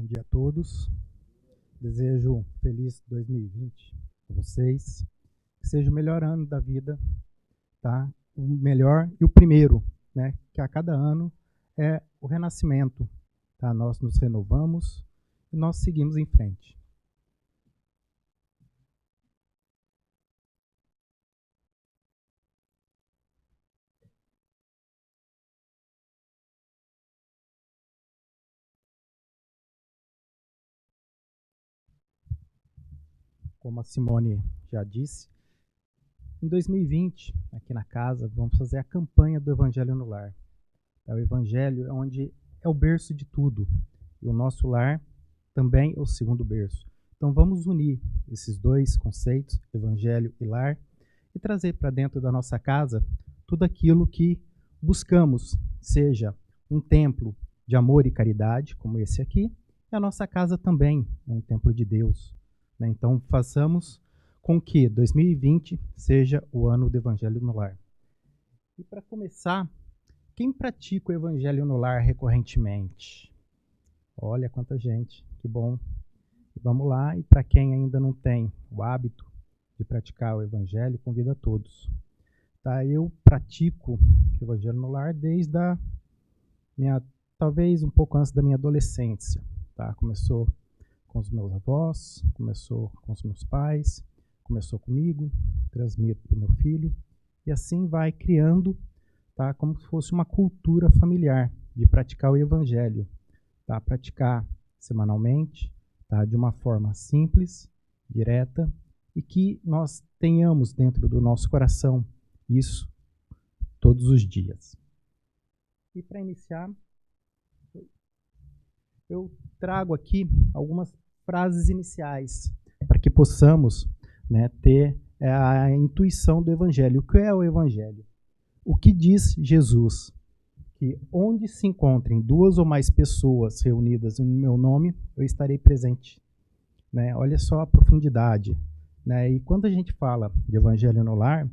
dia a todos. Desejo um feliz 2020 para vocês. Que seja o melhor ano da vida, tá? O melhor e o primeiro, né? Que a cada ano é o renascimento, tá? Nós nos renovamos e nós seguimos em frente. Como a Simone já disse, em 2020, aqui na casa, vamos fazer a campanha do Evangelho no Lar. O Evangelho é onde é o berço de tudo. E o nosso lar também é o segundo berço. Então vamos unir esses dois conceitos, Evangelho e lar, e trazer para dentro da nossa casa tudo aquilo que buscamos, seja um templo de amor e caridade, como esse aqui, e a nossa casa também é um templo de Deus. Então façamos com que 2020 seja o ano do Evangelho no Lar. E para começar, quem pratica o Evangelho no Lar recorrentemente? Olha quanta gente, que bom. E vamos lá, e para quem ainda não tem o hábito de praticar o Evangelho, convido a todos. Tá? Eu pratico o Evangelho no Lar desde a minha, talvez um pouco antes da minha adolescência. Tá? Começou com os meus avós, começou com os meus pais, começou comigo, transmito para o meu filho, e assim vai criando, tá, como se fosse uma cultura familiar de praticar o Evangelho, tá, praticar semanalmente, tá, de uma forma simples, direta, e que nós tenhamos dentro do nosso coração isso todos os dias. E para iniciar, eu trago aqui algumas frases iniciais para que possamos, né, ter a intuição do Evangelho. O que é o Evangelho? O que diz Jesus? Que onde se encontrem duas ou mais pessoas reunidas no meu nome, eu estarei presente. Né? Olha só a profundidade. Né? E quando a gente fala de Evangelho no Lar,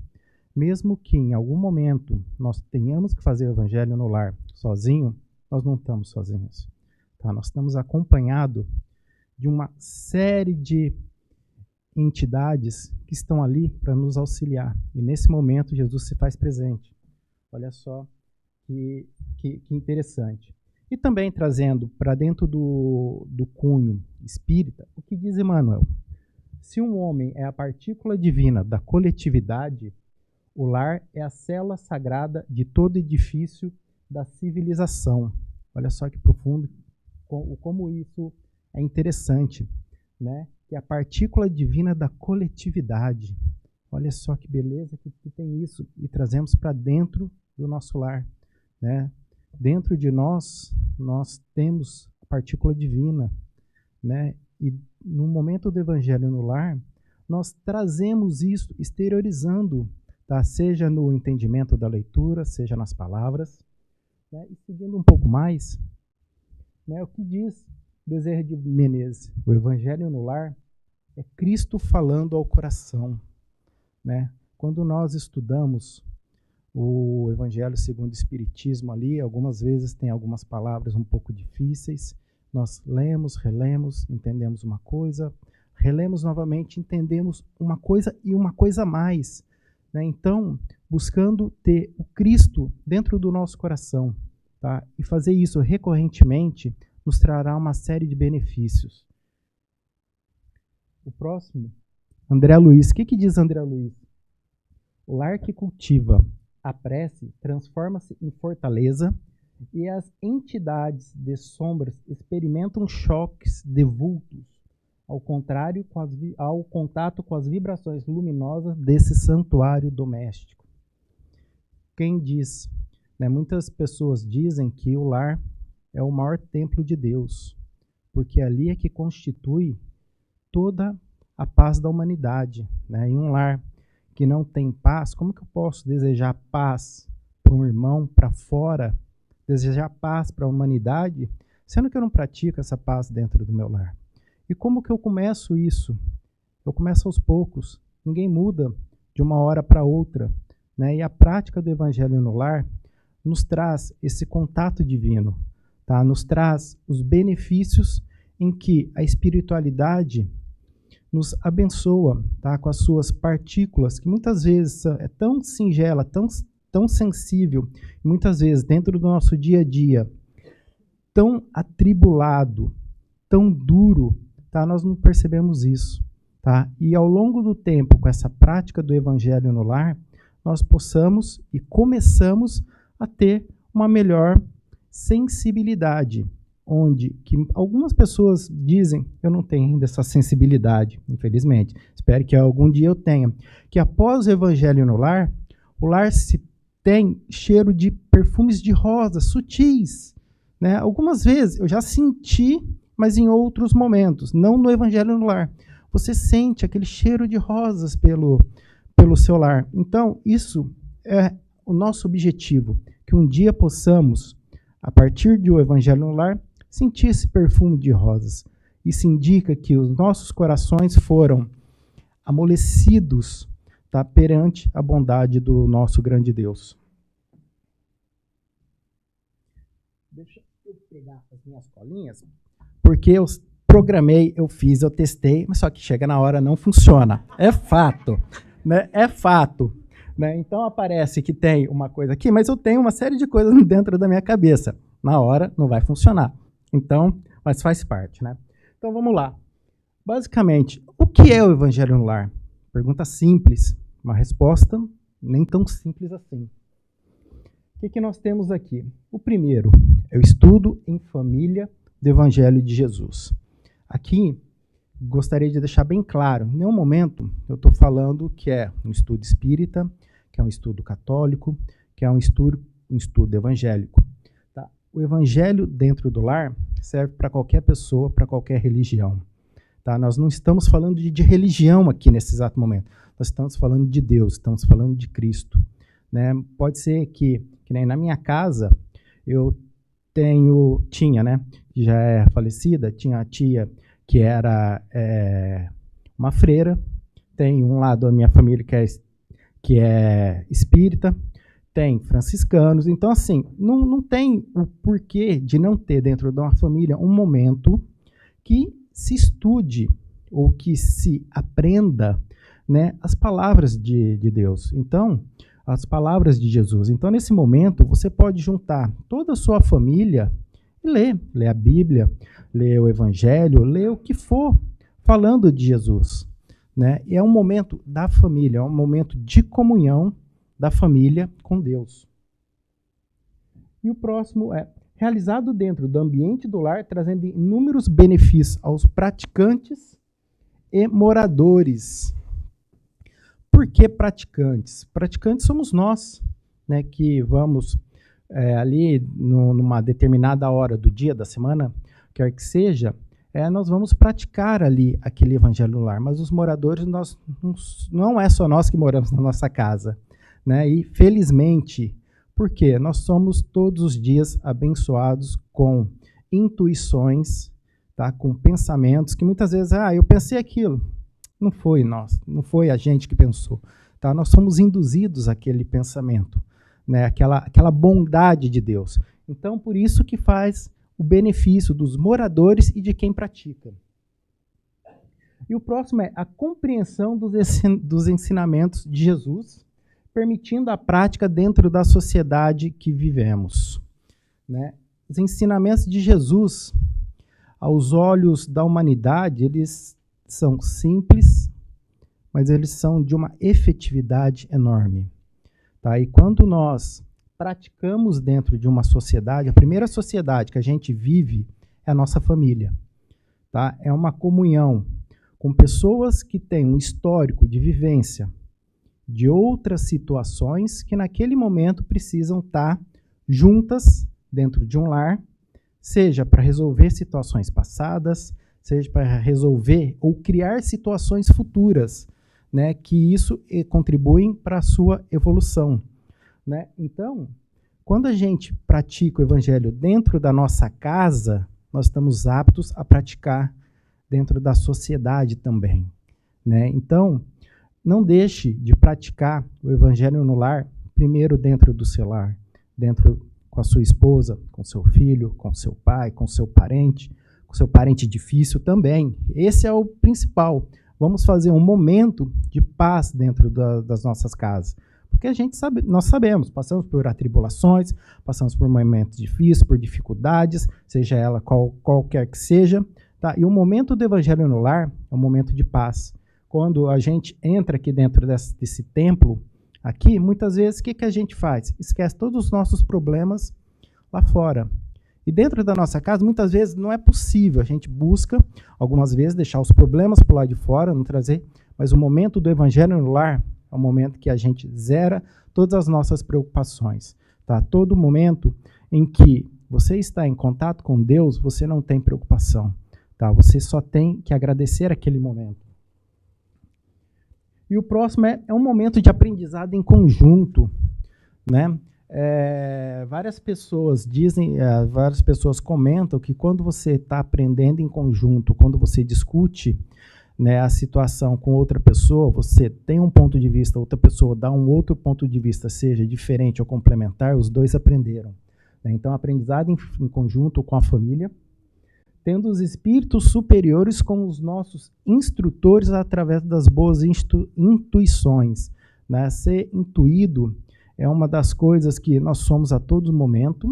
mesmo que em algum momento nós tenhamos que fazer o Evangelho no Lar sozinho, nós não estamos sozinhos. Tá? Nós estamos acompanhados de uma série de entidades que estão ali para nos auxiliar. E nesse momento Jesus se faz presente. Olha só que interessante. E também trazendo para dentro do cunho espírita, o que diz Emmanuel? Se um homem é a partícula divina da coletividade, o lar é a célula sagrada de todo edifício da civilização. Olha só que profundo, como isso é interessante, né? Que é a partícula divina da coletividade. Olha só que beleza que tem isso, e trazemos para dentro do nosso lar. Né? Dentro de nós temos a partícula divina. Né? E no momento do Evangelho no Lar, nós trazemos isso, exteriorizando, tá? Seja no entendimento da leitura, seja nas palavras. Né? E seguindo um pouco mais, né, o que diz Bezerra de Menezes? O Evangelho no Lar é Cristo falando ao coração. Né? Quando nós estudamos o Evangelho segundo o Espiritismo ali, algumas vezes tem algumas palavras um pouco difíceis, nós lemos, relemos, entendemos uma coisa, relemos novamente, entendemos uma coisa e uma coisa a mais. Né? Então, buscando ter o Cristo dentro do nosso coração, tá? E fazer isso recorrentemente nos trará uma série de benefícios. O próximo, André Luiz. O que diz André Luiz? O lar que cultiva a prece transforma-se em fortaleza e as entidades de sombras experimentam choques de vultos, ao contato com as vibrações luminosas desse santuário doméstico. Quem diz? Né, muitas pessoas dizem que o lar é o maior templo de Deus, porque ali é que constitui toda a paz da humanidade. Né? Em um lar que não tem paz, como que eu posso desejar paz para um irmão, para fora, desejar paz para a humanidade, sendo que eu não pratico essa paz dentro do meu lar? E como que eu começo isso? Eu começo aos poucos, ninguém muda de uma hora para outra. Né? E a prática do Evangelho no Lar nos traz esse contato divino, tá? Nos traz os benefícios em que a espiritualidade nos abençoa, tá? Com as suas partículas, que muitas vezes é tão singela, tão sensível, muitas vezes dentro do nosso dia a dia, tão atribulado, tão duro, tá? Nós não percebemos isso. Tá? E ao longo do tempo, com essa prática do Evangelho no lar, nós possamos e começamos a ter uma melhor sensibilidade, onde que algumas pessoas dizem, eu não tenho ainda essa sensibilidade, infelizmente, espero que algum dia eu tenha, que após o Evangelho no lar, o lar se tem cheiro de perfumes de rosa, sutis. Né? Algumas vezes eu já senti, mas em outros momentos, não no Evangelho no lar. Você sente aquele cheiro de rosas pelo seu lar. Então, isso é o nosso objetivo, que um dia possamos, a partir do Evangelho no lar, sentir esse perfume de rosas. Isso indica que os nossos corações foram amolecidos, tá, perante a bondade do nosso grande Deus. Deixa eu pegar as minhas colinhas, porque eu programei, eu fiz, eu testei, mas só que chega na hora não funciona. É fato, né? É fato. Né? Então aparece que tem uma coisa aqui, mas eu tenho uma série de coisas dentro da minha cabeça. Na hora não vai funcionar. Então, mas faz parte, né? Então vamos lá. Basicamente, o que é o Evangelho no lar? Pergunta simples, uma resposta nem tão simples assim. O que nós temos aqui? O primeiro é o estudo em família do Evangelho de Jesus. Aqui, gostaria de deixar bem claro, em nenhum momento eu estou falando que é um estudo espírita, que é um estudo católico, que é um estudo evangélico. Tá? O Evangelho dentro do lar serve para qualquer pessoa, para qualquer religião. Tá? Nós não estamos falando de religião aqui nesse exato momento. Nós estamos falando de Deus, estamos falando de Cristo. Né? Pode ser que nem na minha casa, eu tinha, né, que já é falecida, tinha a tia que era uma freira, tem um lado da minha família que é espírita, tem franciscanos, então assim, não tem o porquê de não ter dentro de uma família um momento que se estude ou que se aprenda, né, as palavras de Deus. Então, as palavras de Jesus. Então, nesse momento, você pode juntar toda a sua família e ler a Bíblia, ler o Evangelho, ler o que for falando de Jesus. Né? E é um momento da família, é um momento de comunhão da família com Deus. E o próximo é realizado dentro do ambiente do lar, trazendo inúmeros benefícios aos praticantes e moradores. Por que praticantes? Praticantes somos nós, né, que vamos ali numa determinada hora do dia, da semana, quer que seja, nós vamos praticar ali aquele evangelho no lar. Mas os moradores, não é só nós que moramos na nossa casa. Né? E felizmente, porque nós somos todos os dias abençoados com intuições, tá? Com pensamentos que muitas vezes, eu pensei aquilo. Não foi nós, não foi a gente que pensou. Tá? Nós somos induzidos àquele pensamento, né? Aquela bondade de Deus. Então, por isso que faz o benefício dos moradores e de quem pratica. E o próximo é a compreensão dos ensinamentos de Jesus, permitindo a prática dentro da sociedade que vivemos. Né? Os ensinamentos de Jesus, aos olhos da humanidade, eles são simples, mas eles são de uma efetividade enorme. Tá? E quando nós praticamos dentro de uma sociedade, a primeira sociedade que a gente vive é a nossa família. Tá? É uma comunhão com pessoas que têm um histórico de vivência de outras situações que naquele momento precisam estar juntas dentro de um lar, seja para resolver situações passadas, seja para resolver ou criar situações futuras, né, que isso contribuem para a sua evolução. Né? Então, quando a gente pratica o evangelho dentro da nossa casa, nós estamos aptos a praticar dentro da sociedade também. Né? Então, não deixe de praticar o evangelho no lar, primeiro dentro do seu lar, dentro com a sua esposa, com seu filho, com seu pai, com seu parente, com o seu parente difícil também. Esse é o principal. Vamos fazer um momento de paz dentro das nossas casas. Porque nós sabemos, passamos por atribulações, passamos por momentos difíceis, por dificuldades, seja ela qualquer que seja. Tá? E o momento do Evangelho no Lar é um momento de paz. Quando a gente entra aqui dentro desse templo, aqui, muitas vezes, o que a gente faz? Esquece todos os nossos problemas lá fora. E dentro da nossa casa, muitas vezes, não é possível. A gente busca, algumas vezes, deixar os problemas para o lado de fora, não trazer. Mas o momento do Evangelho no Lar é o momento que a gente zera todas as nossas preocupações. Tá? Todo momento em que você está em contato com Deus, você não tem preocupação. Tá? Você só tem que agradecer aquele momento. E o próximo é um momento de aprendizado em conjunto, né? Várias pessoas comentam que quando você está aprendendo em conjunto, quando você discute, né, a situação com outra pessoa, você tem um ponto de vista, outra pessoa dá um outro ponto de vista, seja diferente ou complementar, os dois aprenderam. Né? Então, aprendizado em conjunto com a família, tendo os espíritos superiores como os nossos instrutores através das boas intuições. Né? Ser intuído é uma das coisas que nós somos a todo momento,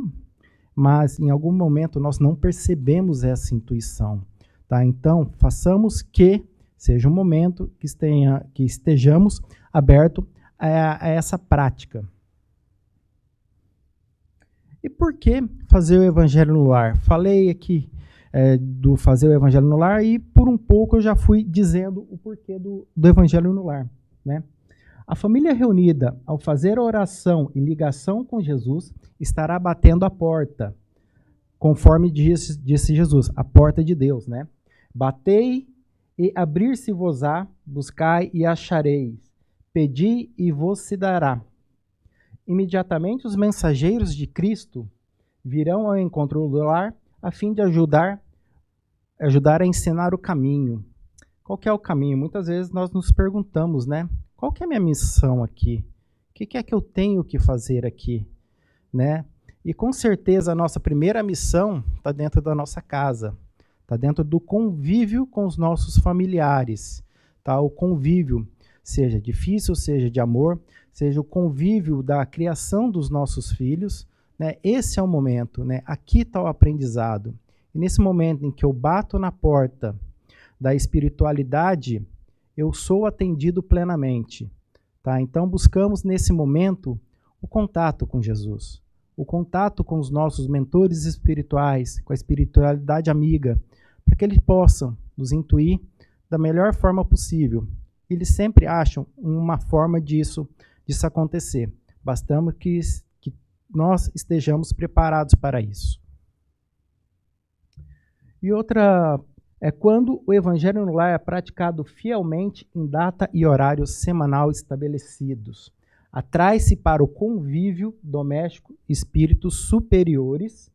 mas em algum momento nós não percebemos essa intuição. Tá? Então, façamos que seja um momento que estejamos abertos a essa prática. E por que fazer o Evangelho no Lar? Falei aqui do fazer o Evangelho no Lar e por um pouco eu já fui dizendo o porquê do Evangelho no Lar. Né? A família reunida, ao fazer a oração e ligação com Jesus, estará batendo a porta, conforme disse Jesus, a porta de Deus. Né? Batei e abrir-se-vos-á, buscai e achareis, pedi e vos se dará. Imediatamente os mensageiros de Cristo virão ao encontro do lar a fim de ajudar a ensinar o caminho. Qual que é o caminho? Muitas vezes nós nos perguntamos, né? Qual que é a minha missão aqui? O que é que eu tenho que fazer aqui? Né? E com certeza a nossa primeira missão está dentro da nossa casa, está dentro do convívio com os nossos familiares. Tá? O convívio, seja difícil, seja de amor, seja o convívio da criação dos nossos filhos. Né? Esse é o momento, né? Aqui está o aprendizado. E nesse momento em que eu bato na porta da espiritualidade, eu sou atendido plenamente. Tá? Então buscamos nesse momento o contato com Jesus, o contato com os nossos mentores espirituais, com a espiritualidade amiga, para que eles possam nos intuir da melhor forma possível. Eles sempre acham uma forma disso acontecer. Bastamos que nós estejamos preparados para isso. E outra é quando o Evangelho no Lar é praticado fielmente em data e horário semanal estabelecidos. Atrai-se para o convívio doméstico espíritos superiores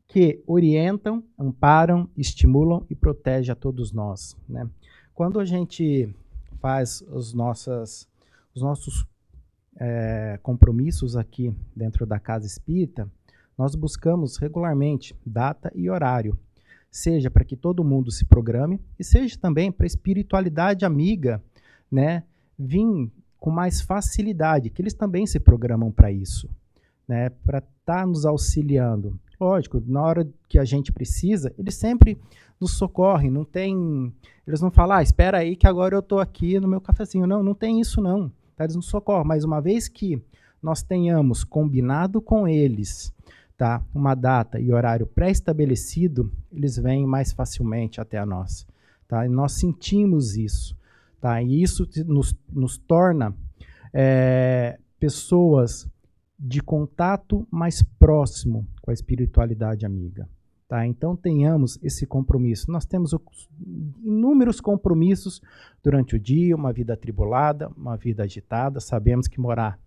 que orientam, amparam, estimulam e protegem a todos nós. Né? Quando a gente faz os nossos compromissos aqui dentro da Casa Espírita, nós buscamos regularmente data e horário, seja para que todo mundo se programe e seja também para a espiritualidade amiga, né, vir com mais facilidade, que eles também se programam para isso, né, para estar nos auxiliando. Lógico, na hora que a gente precisa, eles sempre nos socorrem, eles não falam, espera aí que agora eu estou aqui no meu cafezinho. Não tem isso não. Tá? Eles nos socorrem, mas uma vez que nós tenhamos combinado com eles, tá, uma data e horário pré-estabelecido, eles vêm mais facilmente até a nós. Tá? E nós sentimos isso. Tá? E isso nos torna pessoas de contato mais próximo com a espiritualidade amiga. Tá? Então tenhamos esse compromisso. Nós temos inúmeros compromissos durante o dia, uma vida atribulada, uma vida agitada. Sabemos que morar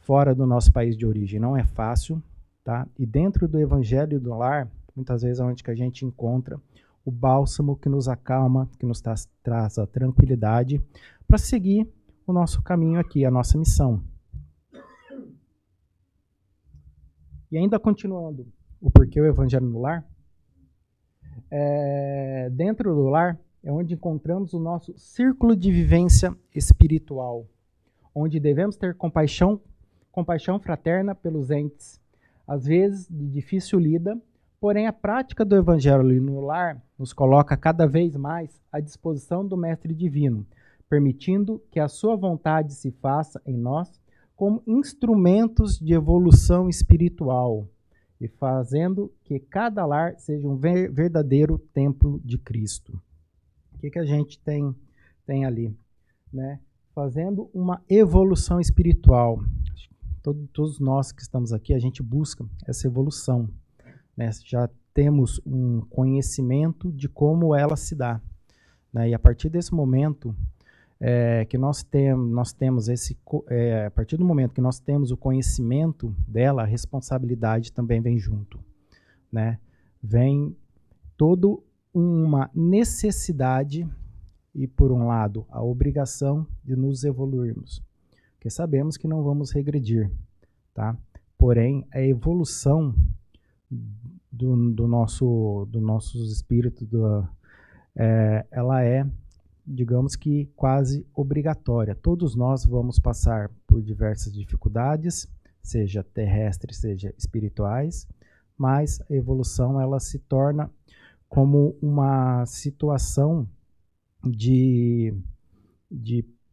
fora do nosso país de origem não é fácil. Tá? E dentro do Evangelho do Lar, muitas vezes é onde que a gente encontra o bálsamo que nos acalma, que nos traz a tranquilidade para seguir o nosso caminho aqui, a nossa missão. E ainda continuando o porquê o Evangelho no Lar, Dentro do lar é onde encontramos o nosso círculo de vivência espiritual, onde devemos ter compaixão fraterna pelos entes, às vezes de difícil lida, porém a prática do evangelho no lar nos coloca cada vez mais à disposição do Mestre Divino, permitindo que a sua vontade se faça em nós como instrumentos de evolução espiritual e fazendo que cada lar seja um verdadeiro templo de Cristo. O que a gente tem ali? Né? Fazendo uma evolução espiritual. Todos nós que estamos aqui, a gente busca essa evolução. Né? Já temos um conhecimento de como ela se dá. Né? E a partir desse momento que nós temos a partir do momento que nós temos o conhecimento dela, a responsabilidade também vem junto. Né? Vem toda uma necessidade e, por um lado, a obrigação de nos evoluirmos. Porque sabemos que não vamos regredir. Tá? Porém, a evolução do nosso espírito, ela é, digamos que, quase obrigatória. Todos nós vamos passar por diversas dificuldades, seja terrestres, seja espirituais, mas a evolução ela se torna como uma situação de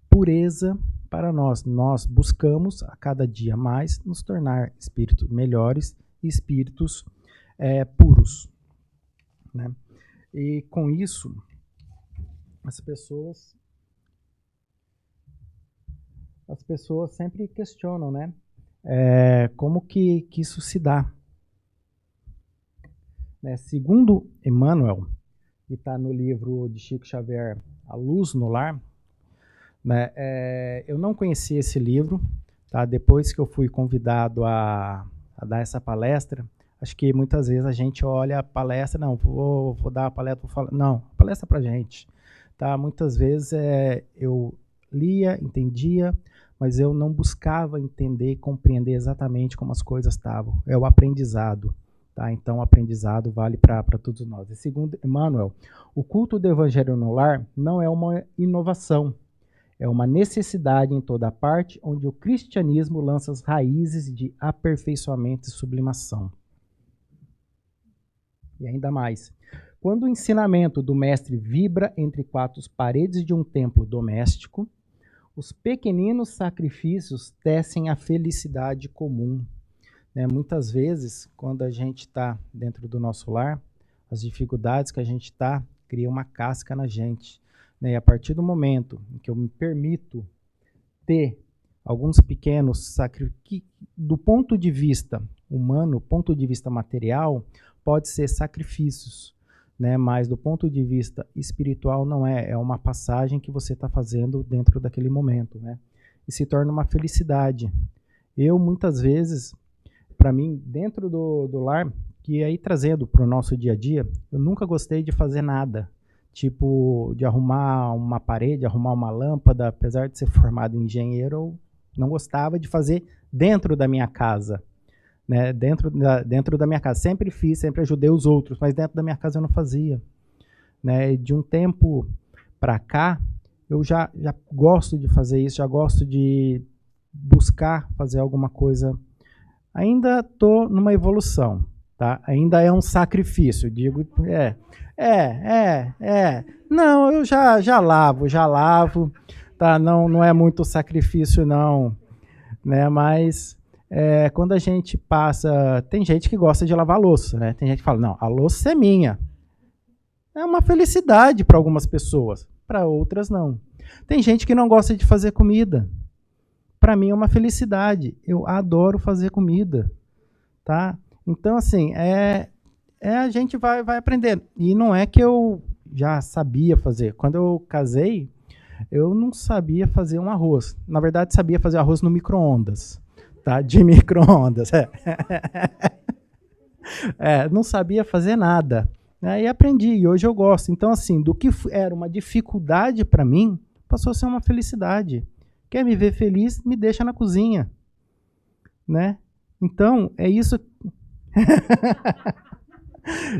pureza para nós. Nós buscamos a cada dia mais nos tornar espíritos melhores e espíritos puros. Né? E com isso, as pessoas sempre questionam, né? Como que isso se dá? Né? Segundo Emmanuel, que está no livro de Chico Xavier, A Luz no Lar, né? Eu não conhecia esse livro, tá? Depois que eu fui convidado a dar essa palestra, acho que muitas vezes a gente olha a palestra, não, vou dar a palestra, vou falar, não, palestra para gente. Tá? Muitas vezes eu lia, entendia, mas eu não buscava entender e compreender exatamente como as coisas estavam. É o aprendizado. Tá? Então, o aprendizado vale para todos nós. E segundo Emmanuel, o culto do Evangelho no lar não é uma inovação, é uma necessidade em toda parte, onde o cristianismo lança as raízes de aperfeiçoamento e sublimação. E ainda mais, quando o ensinamento do mestre vibra entre quatro paredes de um templo doméstico, os pequeninos sacrifícios tecem a felicidade comum. Né? Muitas vezes, quando a gente está dentro do nosso lar, as dificuldades que a gente está criam uma casca na gente. Né? E a partir do momento em que eu me permito ter alguns pequenos sacrifícios, do ponto de vista humano, ponto de vista material, pode ser sacrifícios. Né, mas do ponto de vista espiritual não é uma passagem que você está fazendo dentro daquele momento, né, e se torna uma felicidade. Eu muitas vezes, para mim, dentro do lar, que aí trazendo para o nosso dia a dia, eu nunca gostei de fazer nada, tipo de arrumar uma parede, arrumar uma lâmpada, apesar de ser formado em engenheiro, eu não gostava de fazer dentro da minha casa. Né, dentro da minha casa, sempre fiz, sempre ajudei os outros, mas dentro da minha casa eu não fazia. Né, de um tempo para cá, eu já gosto de fazer isso, já gosto de buscar fazer alguma coisa. Ainda estou numa evolução, tá? Ainda é um sacrifício, digo, Não, eu já lavo, tá? Não é muito sacrifício não, né? Mas quando a gente passa... Tem gente que gosta de lavar louça, né? Tem gente que fala, não, a louça é minha. É uma felicidade para algumas pessoas, para outras não. Tem gente que não gosta de fazer comida. Para mim é uma felicidade. Eu adoro fazer comida. Tá? Então, assim, a gente vai aprendendo. E não é que eu já sabia fazer. Quando eu casei, eu não sabia fazer um arroz. Na verdade, sabia fazer arroz no micro-ondas. Tá? De micro-ondas. Não sabia fazer nada. E aprendi, e hoje eu gosto. Então, assim, do que era uma dificuldade para mim, passou a ser uma felicidade. Quer me ver feliz, me deixa na cozinha. Né? Então, é isso...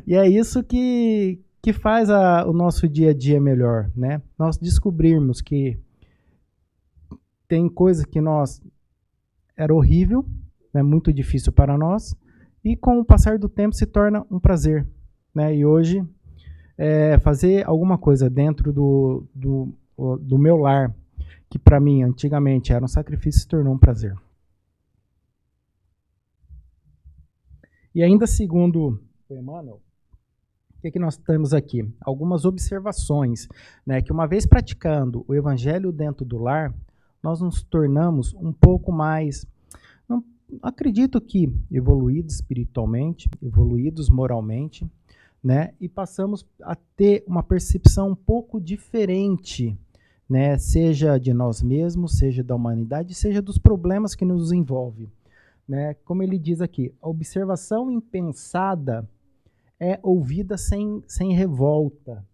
E é isso que que faz o nosso dia a dia melhor, né? Nós descobrirmos que tem coisa que era horrível, né, muito difícil para nós, e com o passar do tempo se torna um prazer, né? E hoje, fazer alguma coisa dentro do meu lar, que para mim antigamente era um sacrifício, se tornou um prazer. E ainda segundo o Emmanuel, o que nós temos aqui? Algumas observações, né, que uma vez praticando o evangelho dentro do lar, nós nos tornamos um pouco mais, acredito que evoluídos espiritualmente, evoluídos moralmente, né, e passamos a ter uma percepção um pouco diferente, né, seja de nós mesmos, seja da humanidade, seja dos problemas que nos envolvem. Né? Como ele diz aqui, a observação impensada é ouvida sem revolta.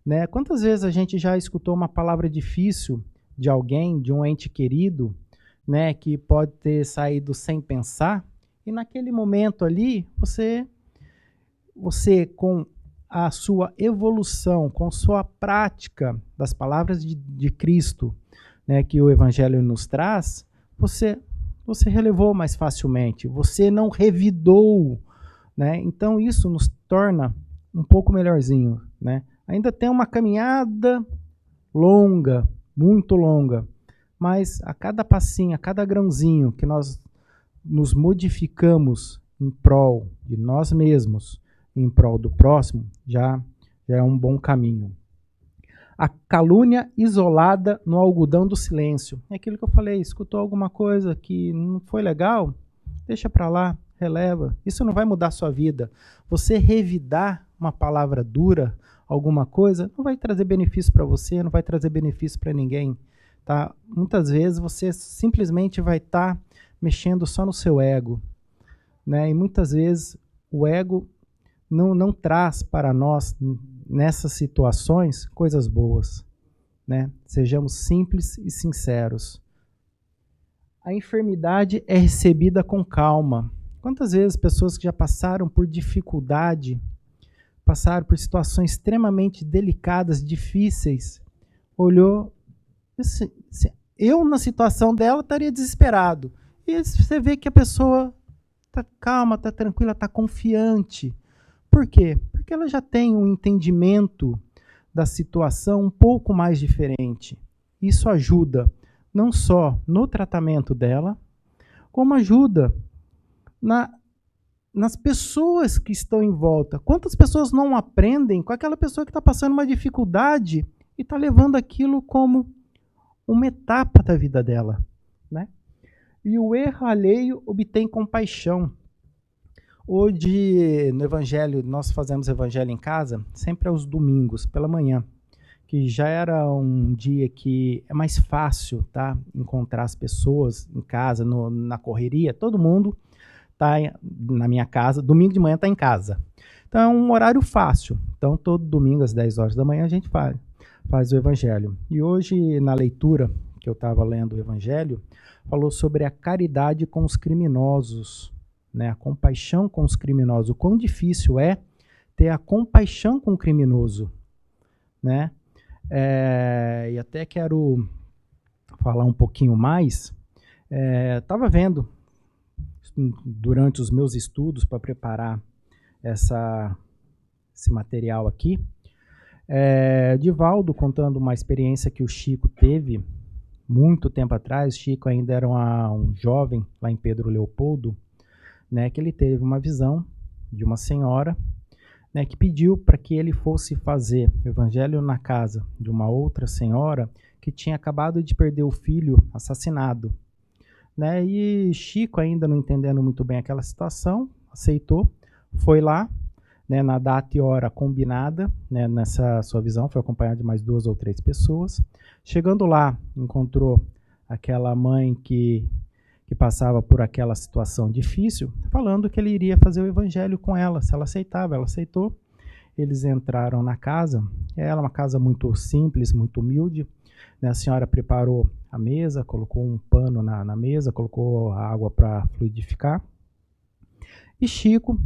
Né? Quantas vezes a gente já escutou uma palavra difícil de alguém, de um ente querido, né, que pode ter saído sem pensar, e naquele momento ali, você com a sua evolução, com sua prática das palavras de Cristo, né, que o Evangelho nos traz, você relevou mais facilmente, você não revidou, né? Então isso nos torna um pouco melhorzinho, né? Ainda tem uma caminhada longa, muito longa, mas a cada passinho, a cada grãozinho que nós nos modificamos em prol de nós mesmos, em prol do próximo, já é um bom caminho. A calúnia isolada no algodão do silêncio. É aquilo que eu falei, escutou alguma coisa que não foi legal? Deixa para lá, releva. Isso não vai mudar a sua vida. Você revidar uma palavra dura, alguma coisa, não vai trazer benefício para você, não vai trazer benefício para ninguém. Tá? Muitas vezes você simplesmente vai estar mexendo só no seu ego. Né? E muitas vezes o ego não traz para nós, nessas situações, coisas boas. Né? Sejamos simples e sinceros. A enfermidade é recebida com calma. Quantas vezes pessoas que já passaram por dificuldade, passaram por situações extremamente delicadas, difíceis, olhou, eu na situação dela estaria desesperado. E você vê que a pessoa está calma, está tranquila, está confiante. Por quê? Porque ela já tem um entendimento da situação um pouco mais diferente. Isso ajuda não só no tratamento dela, como ajuda nas pessoas que estão em volta. Quantas pessoas não aprendem com aquela pessoa que está passando uma dificuldade e está levando aquilo como uma etapa da vida dela, né? E o erro alheio obtém compaixão. Hoje, no Evangelho, nós fazemos Evangelho em casa, sempre aos domingos, pela manhã, que já era um dia que é mais fácil, tá, encontrar as pessoas em casa, na correria. Todo mundo está na minha casa, domingo de manhã está em casa. Então é um horário fácil. Então todo domingo às 10 horas da manhã a gente faz o Evangelho. E hoje, na leitura que eu estava lendo o Evangelho, falou sobre a caridade com os criminosos. Né, a compaixão com os criminosos, o quão difícil é ter a compaixão com o criminoso, né? E até quero falar um pouquinho mais. Estava vendo durante os meus estudos para preparar esse material aqui, Divaldo contando uma experiência que o Chico teve muito tempo atrás. O Chico ainda era um jovem lá em Pedro Leopoldo, né, que ele teve uma visão de uma senhora, né, que pediu para que ele fosse fazer o evangelho na casa de uma outra senhora que tinha acabado de perder o filho assassinado. Né, e Chico, ainda não entendendo muito bem aquela situação, aceitou, foi lá, né, na data e hora combinada, né, nessa sua visão, foi acompanhado de mais 2 ou 3 pessoas. Chegando lá, encontrou aquela mãe que passava por aquela situação difícil, falando que ele iria fazer o evangelho com ela, se ela aceitava. Ela aceitou. Eles entraram na casa. Era uma casa muito simples, muito humilde. Né? A senhora preparou a mesa, colocou um pano na mesa, colocou a água para fluidificar. E Chico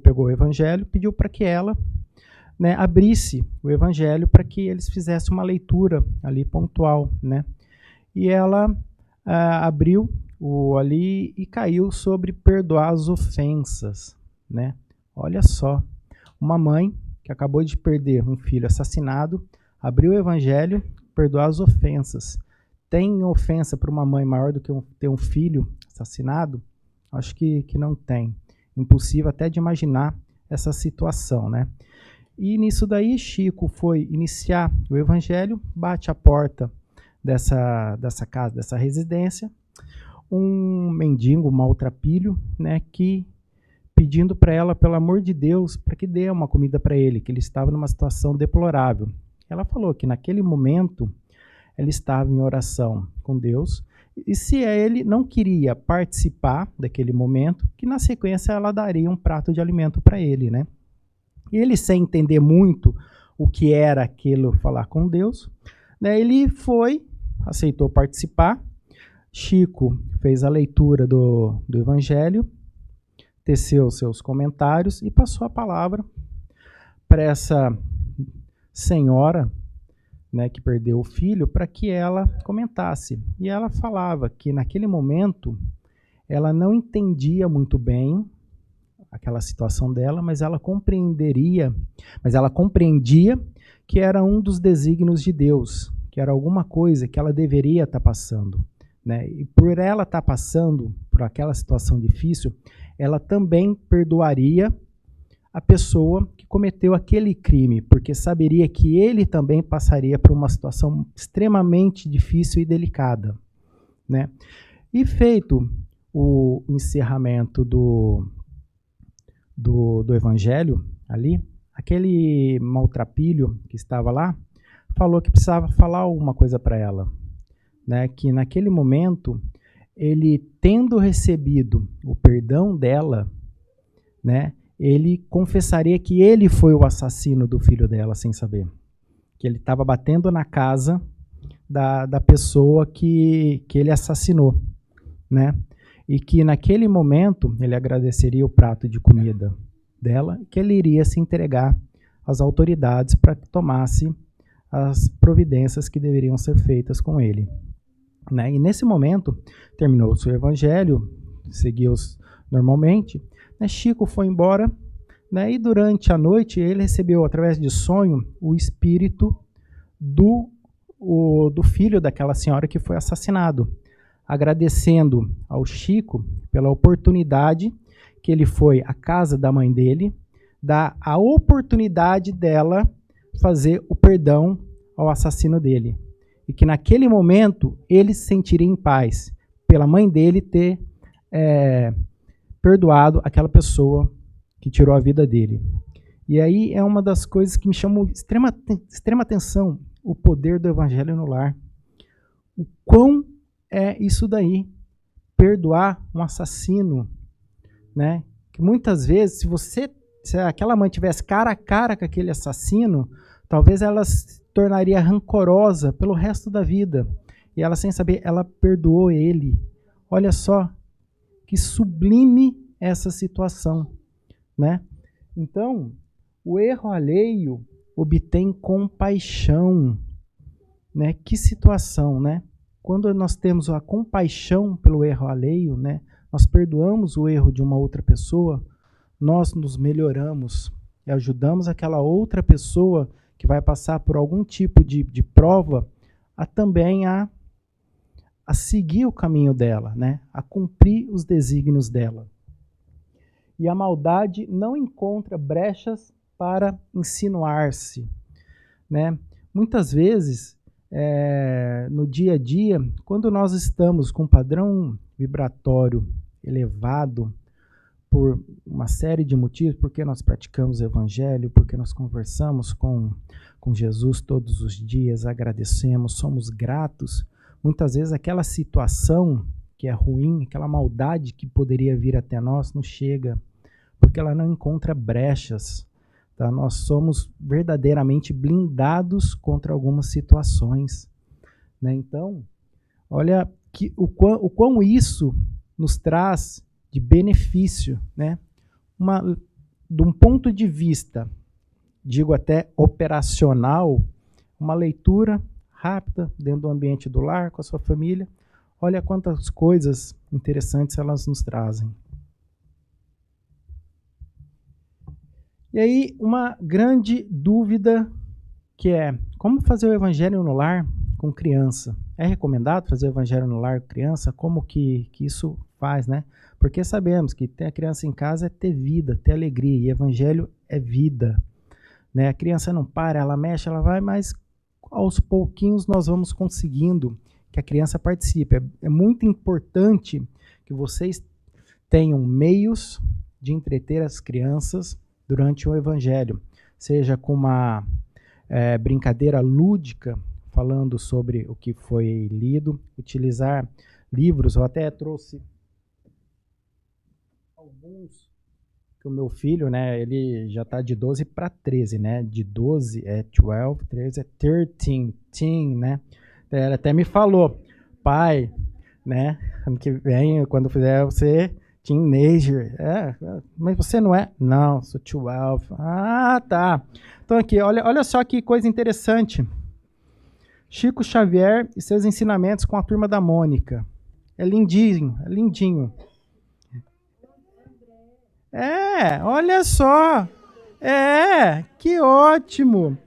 pegou o evangelho, pediu para que ela né, abrisse o evangelho para que eles fizessem uma leitura ali pontual, né? E ela abriu ali e caiu sobre perdoar as ofensas, né? Olha só, uma mãe que acabou de perder um filho assassinado, abriu o evangelho, perdoar as ofensas. Tem ofensa para uma mãe maior do que ter um filho assassinado? Acho que não tem. Impossível até de imaginar essa situação, né? E nisso daí, Chico foi iniciar o evangelho, bate a porta dessa casa, dessa residência, um mendigo, um maltrapilho, né, que pedindo para ela, pelo amor de Deus, para que dê uma comida para ele, que ele estava numa situação deplorável. Ela falou que naquele momento ela estava em oração com Deus, e se ele não queria participar daquele momento, que na sequência ela daria um prato de alimento para ele, né? E ele, sem entender muito o que era aquilo falar com Deus, né, ele aceitou participar. Chico fez a leitura do evangelho, teceu seus comentários e passou a palavra para essa senhora, né, que perdeu o filho, para que ela comentasse. E ela falava que naquele momento ela não entendia muito bem aquela situação dela, mas ela compreendia que era um dos desígnios de Deus, que era alguma coisa que ela deveria estar passando, né? E por ela estar passando por aquela situação difícil, ela também perdoaria a pessoa que cometeu aquele crime, porque saberia que ele também passaria por uma situação extremamente difícil e delicada, né? E feito o encerramento do evangelho ali, aquele maltrapilho que estava lá falou que precisava falar alguma coisa para ela, né? Que naquele momento ele, tendo recebido o perdão dela, né, ele confessaria que ele foi o assassino do filho dela sem saber, que ele estava batendo na casa da pessoa que ele assassinou, né? E que naquele momento ele agradeceria o prato de comida dela, que ele iria se entregar às autoridades para que tomasse as providências que deveriam ser feitas com ele, né? E nesse momento terminou o seu evangelho, seguiu normalmente, né? Chico foi embora, né? E durante a noite ele recebeu, através de sonho, o espírito do filho daquela senhora que foi assassinado, agradecendo ao Chico pela oportunidade que ele foi à casa da mãe dele, dar a oportunidade dela fazer o perdão ao assassino dele. E que naquele momento ele se sentiria em paz pela mãe dele ter perdoado aquela pessoa que tirou a vida dele. E aí é uma das coisas que me chamou extrema atenção, o poder do evangelho no lar. O quão é isso daí, perdoar um assassino, né? Que muitas vezes, se aquela mãe tivesse cara a cara com aquele assassino, talvez ela se tornaria rancorosa pelo resto da vida. E ela, sem saber, ela perdoou ele. Olha só que sublime essa situação, né? Então, o erro alheio obtém compaixão, né? Que situação, né? Quando nós temos a compaixão pelo erro alheio, né, nós perdoamos o erro de uma outra pessoa, nós nos melhoramos e ajudamos aquela outra pessoa que vai passar por algum tipo de prova também a seguir o caminho dela, né, a cumprir os desígnios dela. E a maldade não encontra brechas para insinuar-se, né? Muitas vezes, no dia a dia, quando nós estamos com um padrão vibratório elevado por uma série de motivos, porque nós praticamos o evangelho, porque nós conversamos com Jesus todos os dias, agradecemos, somos gratos, muitas vezes aquela situação que é ruim, aquela maldade que poderia vir até nós, não chega, porque ela não encontra brechas. Tá? Nós somos verdadeiramente blindados contra algumas situações, né? Então, olha o quão isso nos traz de benefício, né? De um ponto de vista digo até operacional, uma leitura rápida dentro do ambiente do lar, com a sua família. Olha quantas coisas interessantes elas nos trazem. E aí, uma grande dúvida que é, como fazer o evangelho no lar com criança? É recomendado fazer o evangelho no lar com criança? Como que isso faz, né? Porque sabemos que ter a criança em casa é ter vida, ter alegria, e evangelho é vida, né? A criança não para, ela mexe, ela vai, mas aos pouquinhos nós vamos conseguindo que a criança participe. É muito importante que vocês tenham meios de entreter as crianças durante o evangelho, seja com uma brincadeira lúdica, falando sobre o que foi lido, utilizar livros. Eu até trouxe alguns que o meu filho, né, ele já está de 12 para 13, né? De 12 é 12, 13 é 13, teen, né? Ele até me falou, pai, né? Ano que vem, quando fizer você teenager. Mas você não é? Não, sou 12. Ah, tá. Então aqui, olha só que coisa interessante. Chico Xavier e seus ensinamentos com a Turma da Mônica. É lindinho, é lindinho. Olha só. Que ótimo.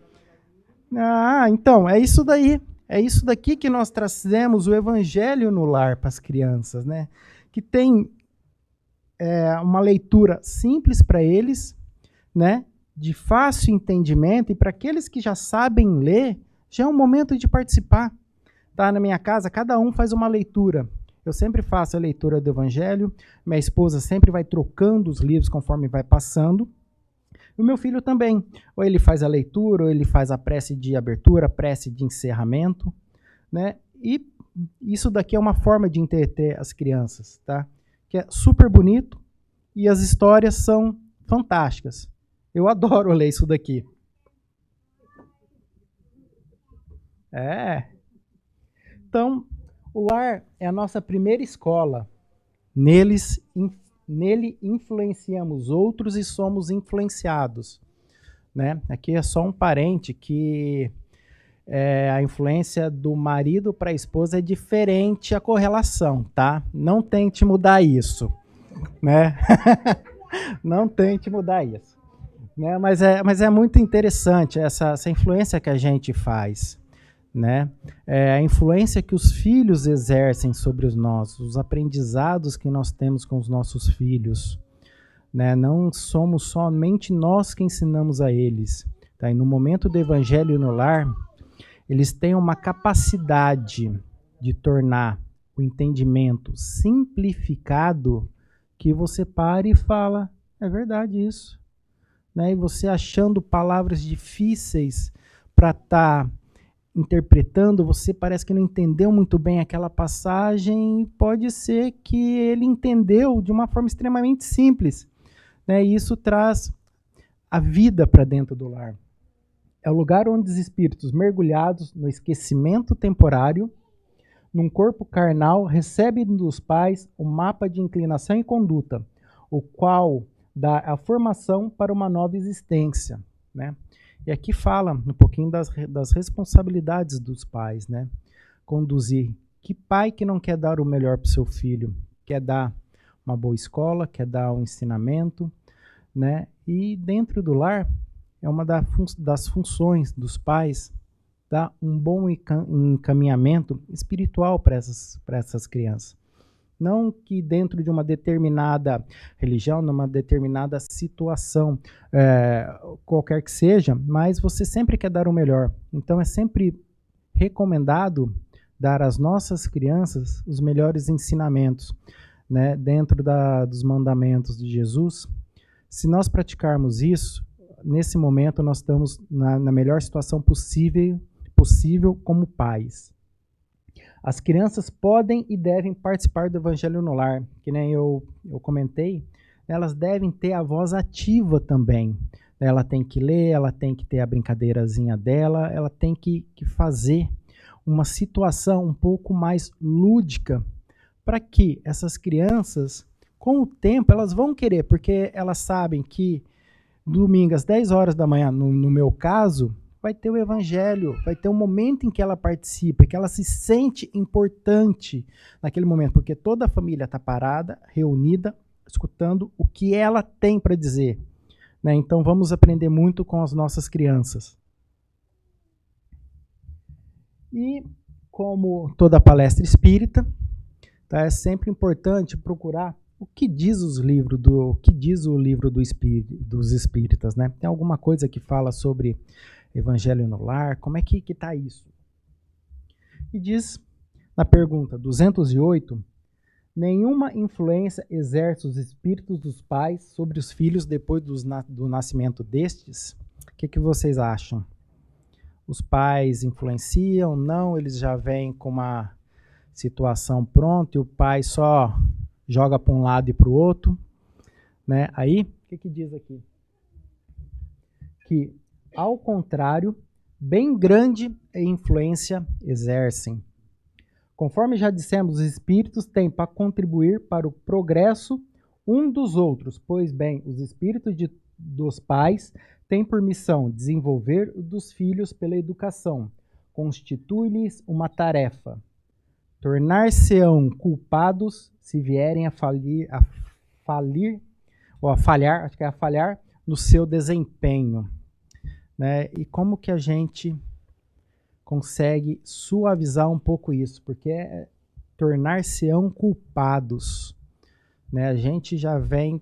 Então, é isso daí. É isso daqui que nós trazemos o evangelho no lar para as crianças, né? Que tem uma leitura simples para eles, né? De fácil entendimento, e para aqueles que já sabem ler, já é um momento de participar. Tá? Na minha casa, cada um faz uma leitura. Eu sempre faço a leitura do evangelho, minha esposa sempre vai trocando os livros conforme vai passando, e o meu filho também. Ou ele faz a leitura, ou ele faz a prece de abertura, a prece de encerramento, né? E isso daqui é uma forma de entreter as crianças, tá? Que é super bonito, e as histórias são fantásticas. Eu adoro ler isso daqui. Então, o lar é a nossa primeira escola. Nele influenciamos outros e somos influenciados, né? Aqui é só um parente que a influência do marido para a esposa é diferente a correlação, tá? Não tente mudar isso, né? Não tente mudar isso, né? Mas é muito interessante essa influência que a gente faz, né? A influência que os filhos exercem sobre os aprendizados que nós temos com os nossos filhos, né? Não somos somente nós que ensinamos a eles, tá? E no momento do evangelho no lar, eles têm uma capacidade de tornar o entendimento simplificado, que você para e fala, é verdade isso, né? E você achando palavras difíceis para estar interpretando, você parece que não entendeu muito bem aquela passagem, pode ser que ele entendeu de uma forma extremamente simples, né? E isso traz a vida para dentro do lar. É o lugar onde os espíritos, mergulhados no esquecimento temporário, num corpo carnal, recebem dos pais o mapa de inclinação e conduta, o qual dá a formação para uma nova existência, né? E aqui fala um pouquinho das responsabilidades dos pais, né? Conduzir. Que pai que não quer dar o melhor para o seu filho? Quer dar uma boa escola, quer dar um ensinamento, né? E dentro do lar, é uma das funções dos pais dar um bom encaminhamento espiritual para essas crianças. Não que dentro de uma determinada religião, numa determinada situação, qualquer que seja, mas você sempre quer dar o melhor. Então é sempre recomendado dar às nossas crianças os melhores ensinamentos, né, dentro dos mandamentos de Jesus. Se nós praticarmos isso, nesse momento nós estamos na melhor situação possível como pais. As crianças podem e devem participar do evangelho no lar, que nem eu comentei, elas devem ter a voz ativa também. Ela tem que ler, ela tem que ter a brincadeirazinha dela, ela tem que fazer uma situação um pouco mais lúdica, para que essas crianças, com o tempo, elas vão querer, porque elas sabem que domingo às 10 horas da manhã, no meu caso, vai ter o evangelho, vai ter um momento em que ela participa, que ela se sente importante naquele momento, porque toda a família está parada, reunida, escutando o que ela tem para dizer. Né? Então vamos aprender muito com as nossas crianças. E como toda palestra espírita, tá, é sempre importante procurar o que diz o livro dos espíritas, né? Tem alguma coisa que fala sobre evangelho no lar? Como é que está isso? E diz na pergunta 208, nenhuma influência exerce os espíritos dos pais sobre os filhos depois do nascimento destes? O que vocês acham? Os pais influenciam? Não, eles já vêm com uma situação pronta e o pai só joga para um lado e para o outro, né? Aí, o que diz aqui? Que, ao contrário, bem grande influência exercem. Conforme já dissemos, os espíritos têm para contribuir para o progresso um dos outros, pois bem, os espíritos dos pais têm por missão desenvolver o dos filhos pela educação, constitui-lhes uma tarefa. Tornar-se-ão culpados se vierem a falhar no seu desempenho. Né? E como que a gente consegue suavizar um pouco isso? Porque tornar-se-ão culpados. Né? A gente já vem,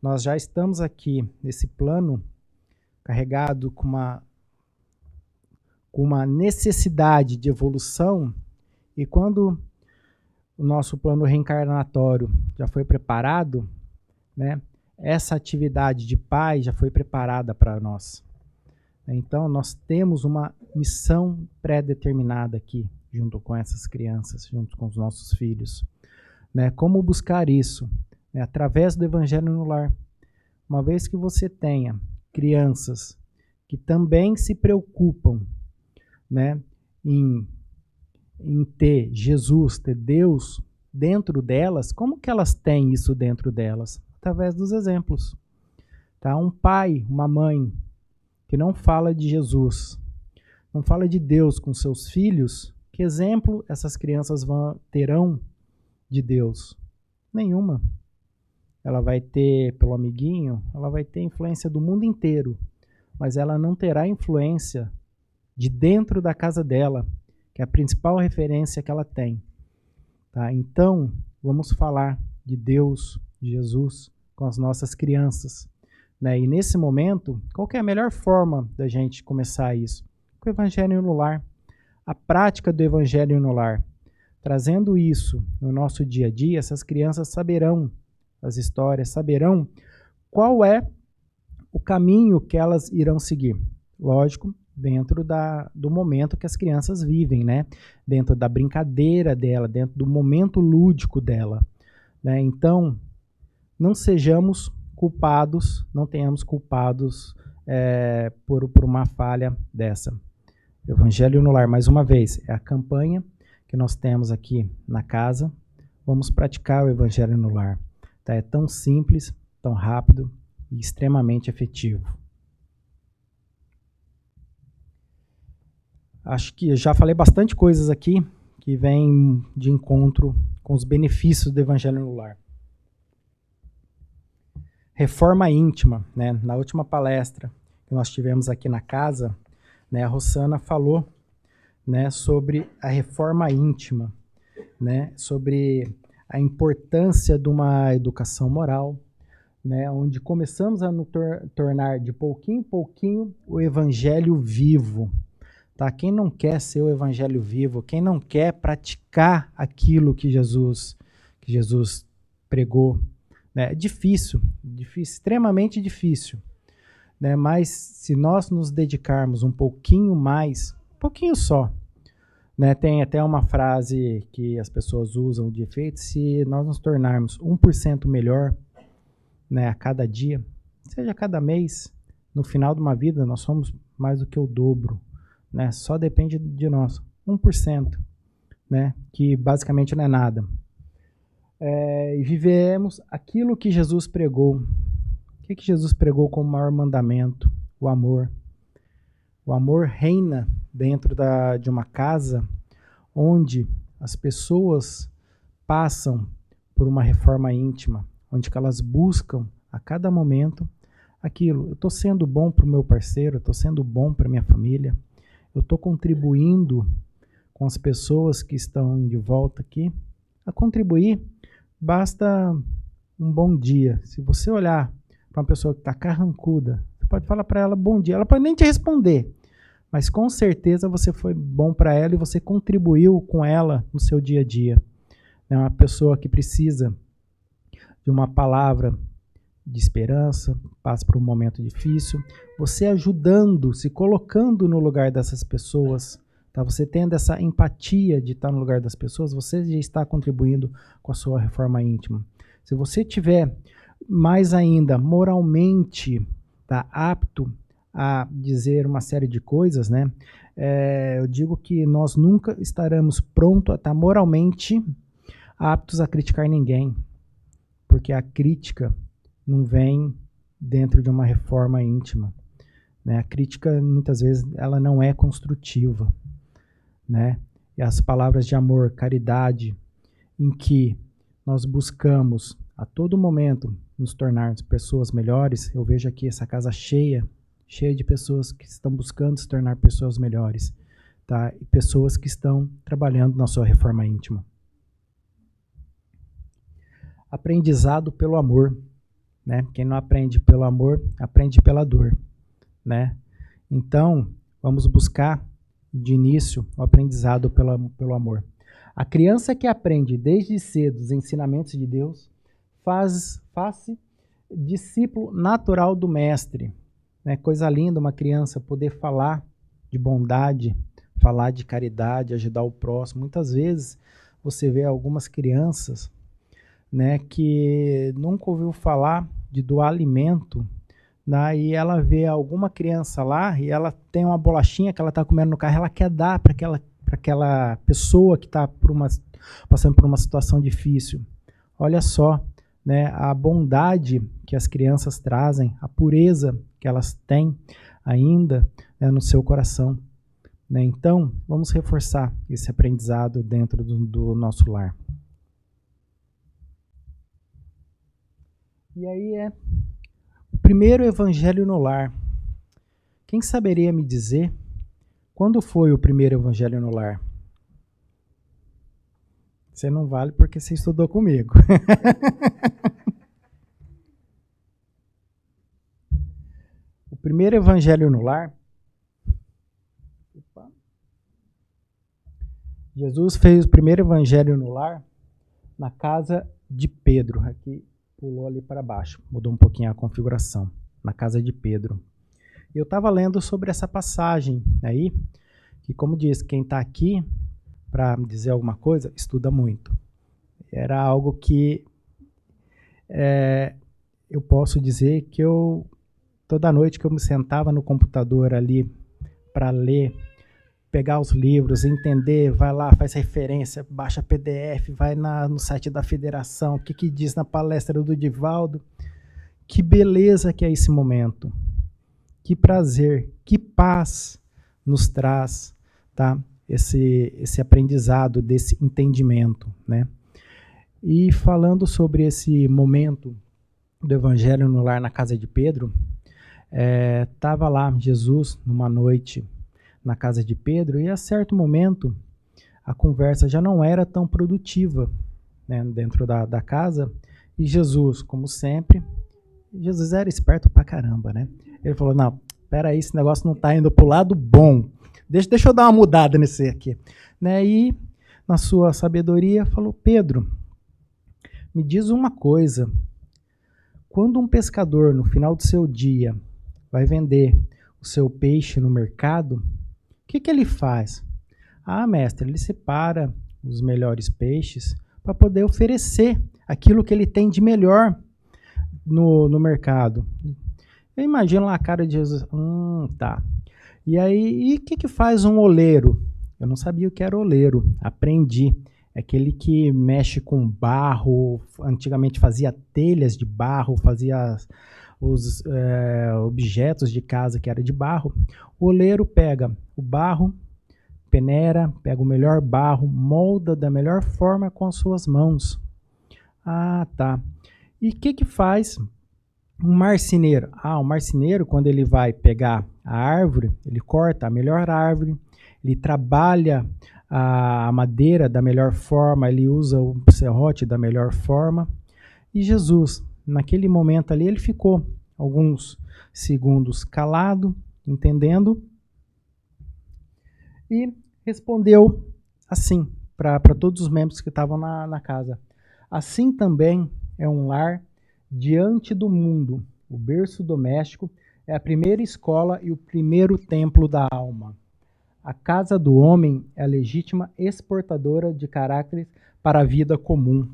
nós já estamos aqui nesse plano carregado com uma necessidade de evolução. E quando o nosso plano reencarnatório já foi preparado, né, essa atividade de pai já foi preparada para nós. Então, nós temos uma missão pré-determinada aqui, junto com essas crianças, junto com os nossos filhos. Né? Como buscar isso? Através do Evangelho no Lar. Uma vez que você tenha crianças que também se preocupam, né, em ter Jesus, ter Deus dentro delas, como que elas têm isso dentro delas? Através dos exemplos. Tá? Um pai, uma mãe que não fala de Jesus, não fala de Deus com seus filhos, que exemplo essas crianças terão de Deus? Nenhuma. Ela vai ter, pelo amiguinho, ela vai ter influência do mundo inteiro, mas ela não terá influência de dentro da casa dela, que é a principal referência que ela tem. Tá? Então, vamos falar de Deus, de Jesus, com as nossas crianças. Né? E nesse momento, qual que é a melhor forma da gente começar isso? Com o Evangelho no Lar. A prática do Evangelho no Lar. Trazendo isso no nosso dia a dia, essas crianças saberão as histórias, saberão qual é o caminho que elas irão seguir. Lógico, dentro do momento que as crianças vivem, né? Dentro da brincadeira dela, dentro do momento lúdico dela. Né? Então, não sejamos culpados, não tenhamos culpados por uma falha dessa. Evangelho no Lar, mais uma vez, é a campanha que nós temos aqui na casa. Vamos praticar o Evangelho no Lar. Tá? É tão simples, tão rápido e extremamente efetivo. Acho que já falei bastante coisas aqui que vêm de encontro com os benefícios do Evangelho no Lar. Reforma íntima, né? Na última palestra que nós tivemos aqui na casa, né, a Rosana falou, né, sobre a reforma íntima, né, sobre a importância de uma educação moral, né, onde começamos a nos tornar de pouquinho em pouquinho o Evangelho vivo. Tá? Quem não quer ser o Evangelho vivo, quem não quer praticar aquilo que Jesus pregou, né? É difícil, extremamente difícil. Né? Mas se nós nos dedicarmos um pouquinho mais, um pouquinho só, né? Tem até uma frase que as pessoas usam de efeito, se nós nos tornarmos 1% melhor, né, a cada dia, seja a cada mês, no final de uma vida nós somos mais do que o dobro. Né? Só depende de nós, 1%, né? Que basicamente não é nada. E vivemos aquilo que Jesus pregou, O que Jesus pregou como maior mandamento? O amor. O amor reina dentro de uma casa onde as pessoas passam por uma reforma íntima, onde elas buscam a cada momento aquilo. Eu estou sendo bom para o meu parceiro, eu estou sendo bom para a minha família, eu estou contribuindo com as pessoas que estão de volta aqui. A contribuir, basta um bom dia. Se você olhar para uma pessoa que está carrancuda, você pode falar para ela bom dia, ela pode nem te responder, mas com certeza você foi bom para ela e você contribuiu com ela no seu dia a dia. É uma pessoa que precisa de uma palavra de esperança, passa por um momento difícil, você ajudando, se colocando no lugar dessas pessoas, tá? Você tendo essa empatia de estar no lugar das pessoas, você já está contribuindo com a sua reforma íntima. Se você tiver mais ainda moralmente, tá, apto a dizer uma série de coisas, né? Eu digo que nós nunca estaremos prontos a estar moralmente aptos a criticar ninguém, porque a crítica não vem dentro de uma reforma íntima, né? A crítica, muitas vezes, ela não é construtiva, né? E as palavras de amor, caridade, em que nós buscamos a todo momento nos tornarmos pessoas melhores, eu vejo aqui essa casa cheia de pessoas que estão buscando se tornar pessoas melhores, tá? E pessoas que estão trabalhando na sua reforma íntima. Aprendizado pelo amor, né? Quem não aprende pelo amor, aprende pela dor, né? Então, vamos buscar de início o aprendizado pelo amor. A criança que aprende desde cedo os ensinamentos de Deus faz-se discípulo natural do mestre, né? Coisa linda uma criança poder falar de bondade, falar de caridade, ajudar o próximo. Muitas vezes você vê algumas crianças, né, que nunca ouviu falar de doar alimento, né, e ela vê alguma criança lá e ela tem uma bolachinha que ela está comendo no carro, ela quer dar para aquela pessoa que está passando por uma situação difícil. Olha só, né, a bondade que as crianças trazem, a pureza que elas têm ainda, né, no seu coração, né? Então, vamos reforçar esse aprendizado dentro do nosso lar. E aí o primeiro evangelho no lar. Quem saberia me dizer quando foi o primeiro evangelho no lar? Você não vale porque você estudou comigo. O primeiro evangelho no lar. Jesus fez o primeiro evangelho no lar na casa de Pedro. Aqui pulou ali para baixo, mudou um pouquinho a configuração, na casa de Pedro. Eu estava lendo sobre essa passagem aí, que como diz, quem está aqui para dizer alguma coisa, estuda muito. Era algo que eu posso dizer que toda noite que eu me sentava no computador ali para ler, pegar os livros, entender, vai lá, faz referência, baixa PDF, vai no site da federação, o que diz na palestra do Divaldo. Que beleza que é esse momento. Que prazer, que paz nos traz, tá? Esse aprendizado, desse entendimento, né? E falando sobre esse momento do Evangelho no lar na casa de Pedro, estava lá Jesus numa noite na casa de Pedro, e a certo momento a conversa já não era tão produtiva, né, dentro da casa, e Jesus, como sempre, Jesus era esperto pra caramba, né? Ele falou, não, peraí, esse negócio não está indo pro lado bom, deixa eu dar uma mudada nesse aqui, né? E na sua sabedoria falou, Pedro, me diz uma coisa, quando um pescador no final do seu dia vai vender o seu peixe no mercado, o que ele faz? Ah, mestre, ele separa os melhores peixes para poder oferecer aquilo que ele tem de melhor no mercado. Eu imagino lá a cara de Jesus. Tá. E aí, e o que faz um oleiro? Eu não sabia o que era oleiro. Aprendi. É aquele que mexe com barro. Antigamente fazia telhas de barro, fazia os objetos de casa que era de barro, o oleiro pega o barro, peneira, pega o melhor barro, molda da melhor forma com as suas mãos. Ah, tá. E o que faz um marceneiro? Ah, o marceneiro, quando ele vai pegar a árvore, ele corta a melhor árvore, ele trabalha a madeira da melhor forma, ele usa o serrote da melhor forma. E Jesus, naquele momento ali, ele ficou alguns segundos calado, entendendo, e respondeu assim para todos os membros que estavam na casa: assim também é um lar diante do mundo. O berço doméstico é a primeira escola e o primeiro templo da alma. A casa do homem é a legítima exportadora de caráteres para a vida comum.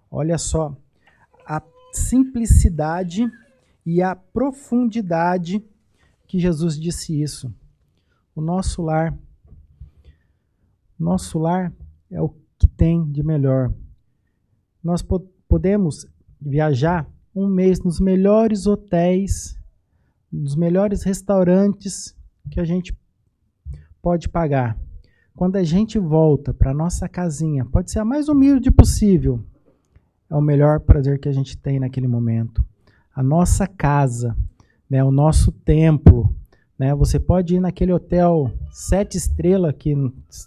Olha só a simplicidade e a profundidade que Jesus disse isso. O nosso lar é o que tem de melhor. Nós podemos viajar um mês nos melhores hotéis, nos melhores restaurantes que a gente pode pagar. Quando a gente volta para nossa casinha, pode ser a mais humilde possível, é o melhor prazer que a gente tem naquele momento. A nossa casa, né, o nosso templo, né, você pode ir naquele hotel 7 estrelas, que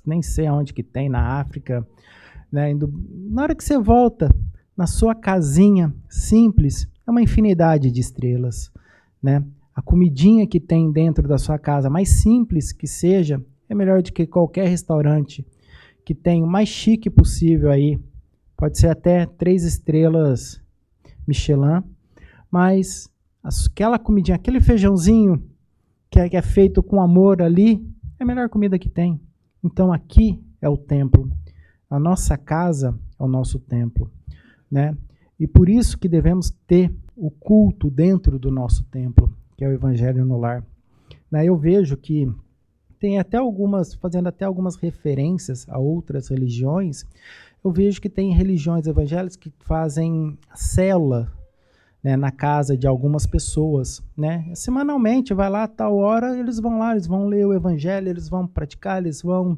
nem sei aonde que tem, na África, né, na hora que você volta na sua casinha simples, é uma infinidade de estrelas, né? A comidinha que tem dentro da sua casa, mais simples que seja, é melhor do que qualquer restaurante que tem o mais chique possível aí. Pode ser até 3 estrelas Michelin, mas aquela comidinha, aquele feijãozinho que é feito com amor ali, é a melhor comida que tem. Então aqui é o templo. A nossa casa é o nosso templo, né? E por isso que devemos ter o culto dentro do nosso templo, que é o Evangelho no Lar. Eu vejo que tem até fazendo até algumas referências a outras religiões, eu vejo que tem religiões evangélicas que fazem célula, né, na casa de algumas pessoas, né? Semanalmente, vai lá, tal hora, eles vão lá, eles vão ler o Evangelho, eles vão praticar, eles vão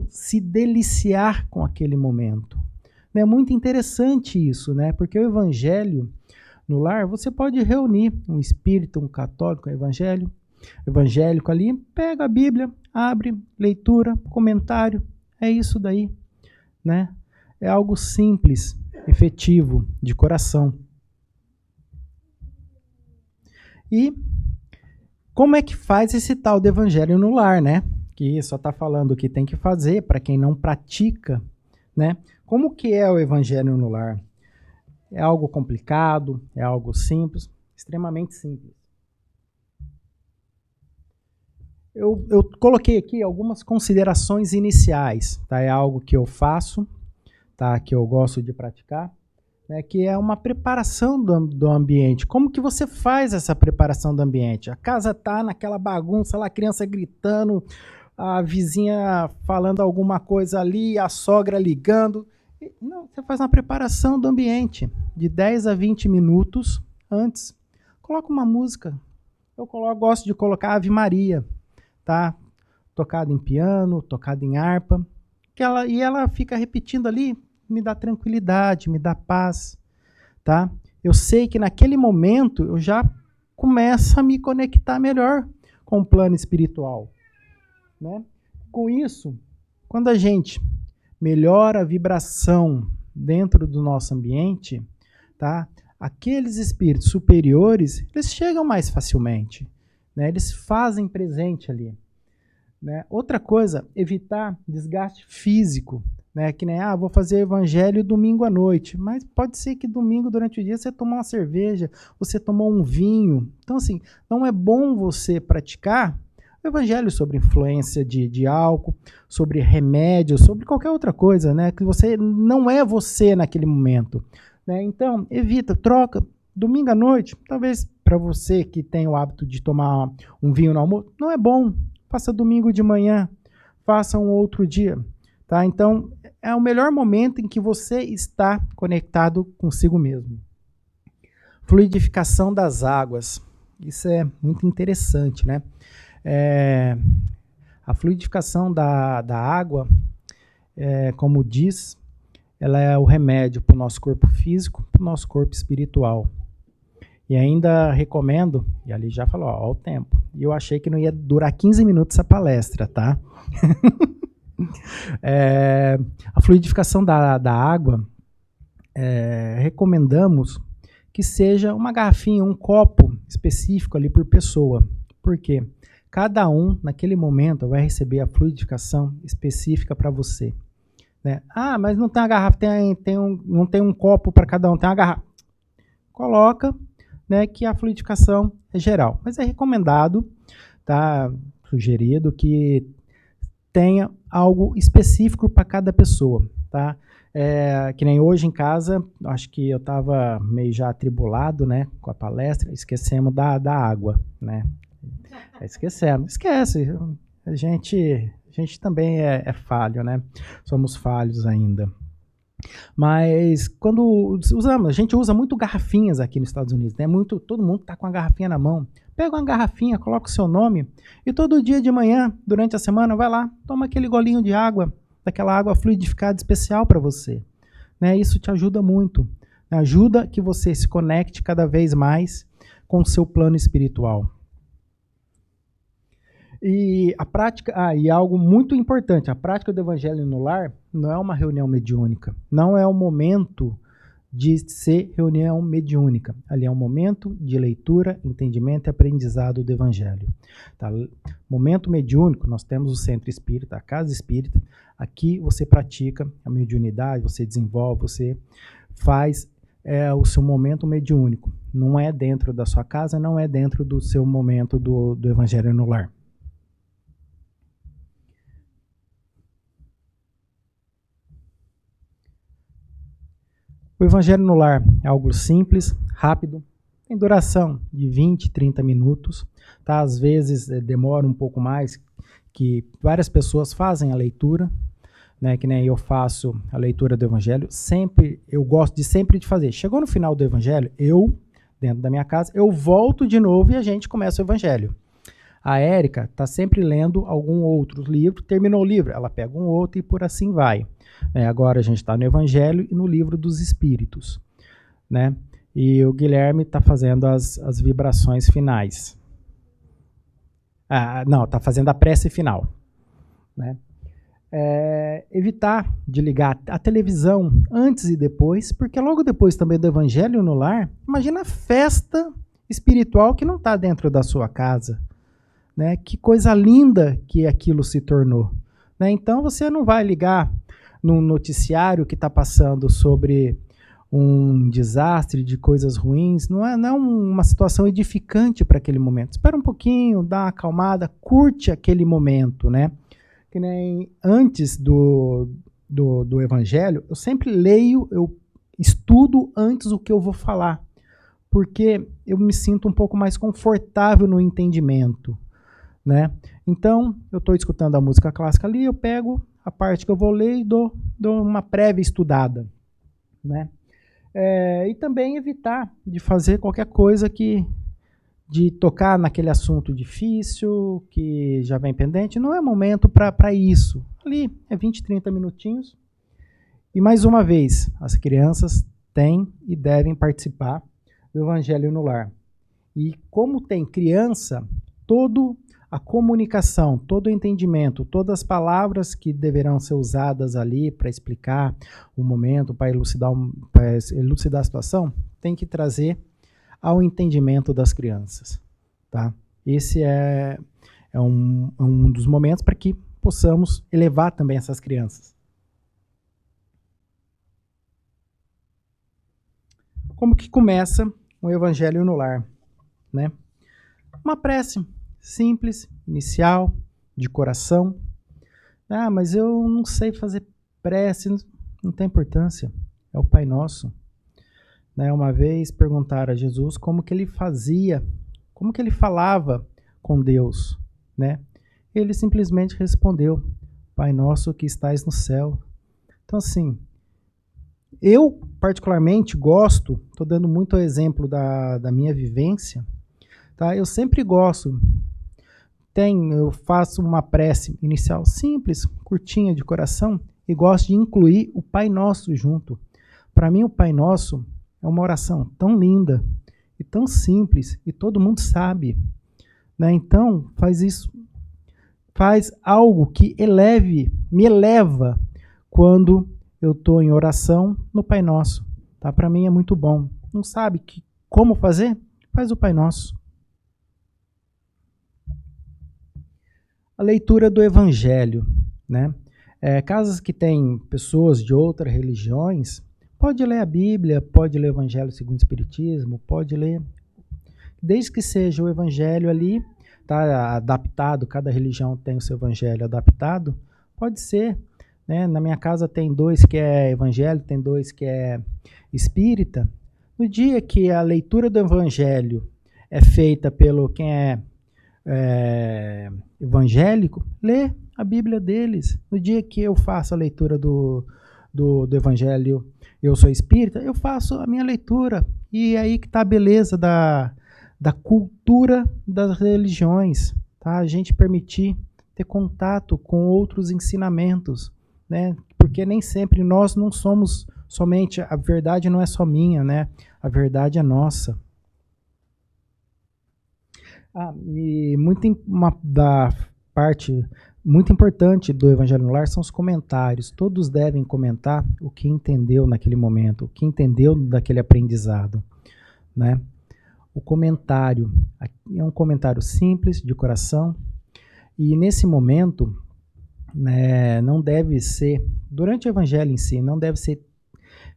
se deliciar com aquele momento. É muito interessante isso, né? Porque o Evangelho no lar, você pode reunir um espírita, um católico, um evangélico ali, pega a Bíblia, abre, leitura, comentário, é isso daí, né? É algo simples, efetivo, de coração. E como é que faz esse tal de Evangelho no Lar, né? Que só está falando o que tem que fazer para quem não pratica, né? Como que é o Evangelho no Lar? É algo complicado? É algo simples? Extremamente simples. Eu coloquei aqui algumas considerações iniciais, tá? É algo que eu faço, tá? Que eu gosto de praticar, né? Que é uma preparação do ambiente. Como que você faz essa preparação do ambiente? A casa tá naquela bagunça lá, a criança gritando, a vizinha falando alguma coisa ali, a sogra ligando. Não, você faz uma preparação do ambiente de 10 a 20 minutos antes. Coloca uma música. Eu gosto de colocar Ave Maria, tá? Tocada em piano, tocada em harpa. E ela fica repetindo ali, me dá tranquilidade, me dá paz, tá? Eu sei que naquele momento eu já começo a me conectar melhor com o plano espiritual, né? Com isso, quando a gente melhora a vibração dentro do nosso ambiente, tá? Aqueles espíritos superiores, eles chegam mais facilmente, né? Eles fazem presente ali, né? Outra coisa, evitar desgaste físico, né? Que nem, vou fazer evangelho domingo à noite, mas pode ser que domingo durante o dia você tomou uma cerveja, você tomou um vinho. Então, assim, não é bom você praticar o evangelho sobre influência de álcool, sobre remédio, sobre qualquer outra coisa, né? Que você não é você naquele momento, né? Então, evita, troca. Domingo à noite, talvez para você que tem o hábito de tomar um vinho no almoço, não é bom. Faça domingo de manhã, faça um outro dia, tá? Então, é o melhor momento em que você está conectado consigo mesmo. fluidificação das águas. Isso é muito interessante, né? A fluidificação da água, como diz, ela é o remédio para o nosso corpo físico, para o nosso corpo espiritual. E ainda recomendo, e ali já falou, ó o tempo. E eu achei que não ia durar 15 minutos essa palestra, tá? A fluidificação da água, recomendamos que seja uma garrafinha, um copo específico ali por pessoa. Por quê? Cada um, naquele momento, vai receber a fluidificação específica para você. Né? Ah, mas não tem uma garrafa, não tem um copo para cada um, tem uma garrafa. Coloca, né, que a fluidificação é geral. Mas é recomendado, tá, sugerido que tenha algo específico para cada pessoa. Tá? Que nem hoje em casa, acho que eu estava meio já atribulado, né, com a palestra, esquecemos da água. Né? Esquece. A gente também é falho, né? Somos falhos ainda. Mas quando usamos, a gente usa muito garrafinhas aqui nos Estados Unidos, né? Todo mundo está com a garrafinha na mão. Pega uma garrafinha, coloca o seu nome e todo dia de manhã, durante a semana, vai lá, toma aquele golinho de água, daquela água fluidificada especial para você. Né? Isso te ajuda muito. Ajuda que você se conecte cada vez mais com o seu plano espiritual. E a prática, e algo muito importante, a prática do Evangelho no Lar não é uma reunião mediúnica, não é um momento de ser reunião mediúnica, ali é um momento de leitura, entendimento e aprendizado do Evangelho. Tá? Momento mediúnico, nós temos o Centro Espírita, a Casa Espírita, aqui você pratica a mediunidade, você desenvolve, você faz o seu momento mediúnico, não é dentro da sua casa, não é dentro do seu momento do Evangelho no Lar. O Evangelho no Lar é algo simples, rápido, tem duração de 20, 30 minutos. Tá? Às vezes demora um pouco mais, que várias pessoas fazem a leitura, né? Que nem eu faço a leitura do Evangelho. Eu gosto sempre de fazer. Chegou no final do Evangelho, dentro da minha casa, eu volto de novo e a gente começa o Evangelho. A Érica está sempre lendo algum outro livro, terminou o livro, ela pega um outro e por assim vai. Agora a gente está no Evangelho e no Livro dos Espíritos. Né? E o Guilherme está fazendo as vibrações finais. Não, está fazendo a prece final. Né? Evitar de ligar a televisão antes e depois, porque logo depois também do Evangelho no Lar, imagina a festa espiritual que não está dentro da sua casa. Né? Que coisa linda que aquilo se tornou. Né? Então você não vai ligar num noticiário que está passando sobre um desastre de coisas ruins, não é uma situação edificante para aquele momento. Espera um pouquinho, dá uma acalmada, curte aquele momento. Né? Que nem antes do Evangelho, eu sempre leio, eu estudo antes o que eu vou falar, porque eu me sinto um pouco mais confortável no entendimento. Né? Então, eu estou escutando a música clássica ali, eu pego a parte que eu vou ler e dou uma prévia estudada. Né? E também evitar de fazer qualquer coisa de tocar naquele assunto difícil, que já vem pendente, não é momento para isso. Ali é 20, 30 minutinhos. E mais uma vez, as crianças têm e devem participar do Evangelho no Lar. E como tem criança, a comunicação, todo o entendimento, todas as palavras que deverão ser usadas ali para explicar o momento, para elucidar a situação, tem que trazer ao entendimento das crianças. Tá? Esse é um dos momentos para que possamos elevar também essas crianças. Como que começa o Evangelho no Lar? Né? Uma prece simples, inicial, de coração. Mas eu não sei fazer prece, não tem importância. É o Pai Nosso. Né? Uma vez perguntaram a Jesus como que ele fazia, como que ele falava com Deus. Né? Ele simplesmente respondeu, Pai Nosso que estais no céu. Então assim, Eu, particularmente, gosto, estou dando muito exemplo da minha vivência, tá? Eu sempre gosto, eu faço uma prece inicial simples, curtinha de coração, e gosto de incluir o Pai Nosso junto. Para mim, o Pai Nosso é uma oração tão linda e tão simples, e todo mundo sabe, né? Então, faz algo que me eleva quando eu estou em oração no Pai Nosso. Tá? Para mim é muito bom. Não sabe como fazer? Faz o Pai Nosso. A leitura do Evangelho, né? Casas que têm pessoas de outras religiões, pode ler a Bíblia, pode ler o Evangelho segundo o Espiritismo, pode ler, desde que seja o Evangelho ali, tá adaptado, cada religião tem o seu Evangelho adaptado, pode ser, né? Na minha casa tem 2 que é Evangelho, tem 2 que é Espírita. No dia que a leitura do Evangelho é feita pelo quem é evangélico, lê a Bíblia deles. No dia que eu faço a leitura do Evangelho, eu sou espírita, eu faço a minha leitura. E é aí que está a beleza da cultura das religiões. Tá? A gente permitir ter contato com outros ensinamentos, né? Porque nem sempre nós não somos somente, a verdade não é só minha, né? A verdade é nossa. E uma da parte muito importante do Evangelho no Lar são os comentários. Todos devem comentar o que entendeu naquele momento, o que entendeu daquele aprendizado, né? O comentário é um comentário simples, de coração, e nesse momento, né, não deve ser, durante o Evangelho em si, não deve ser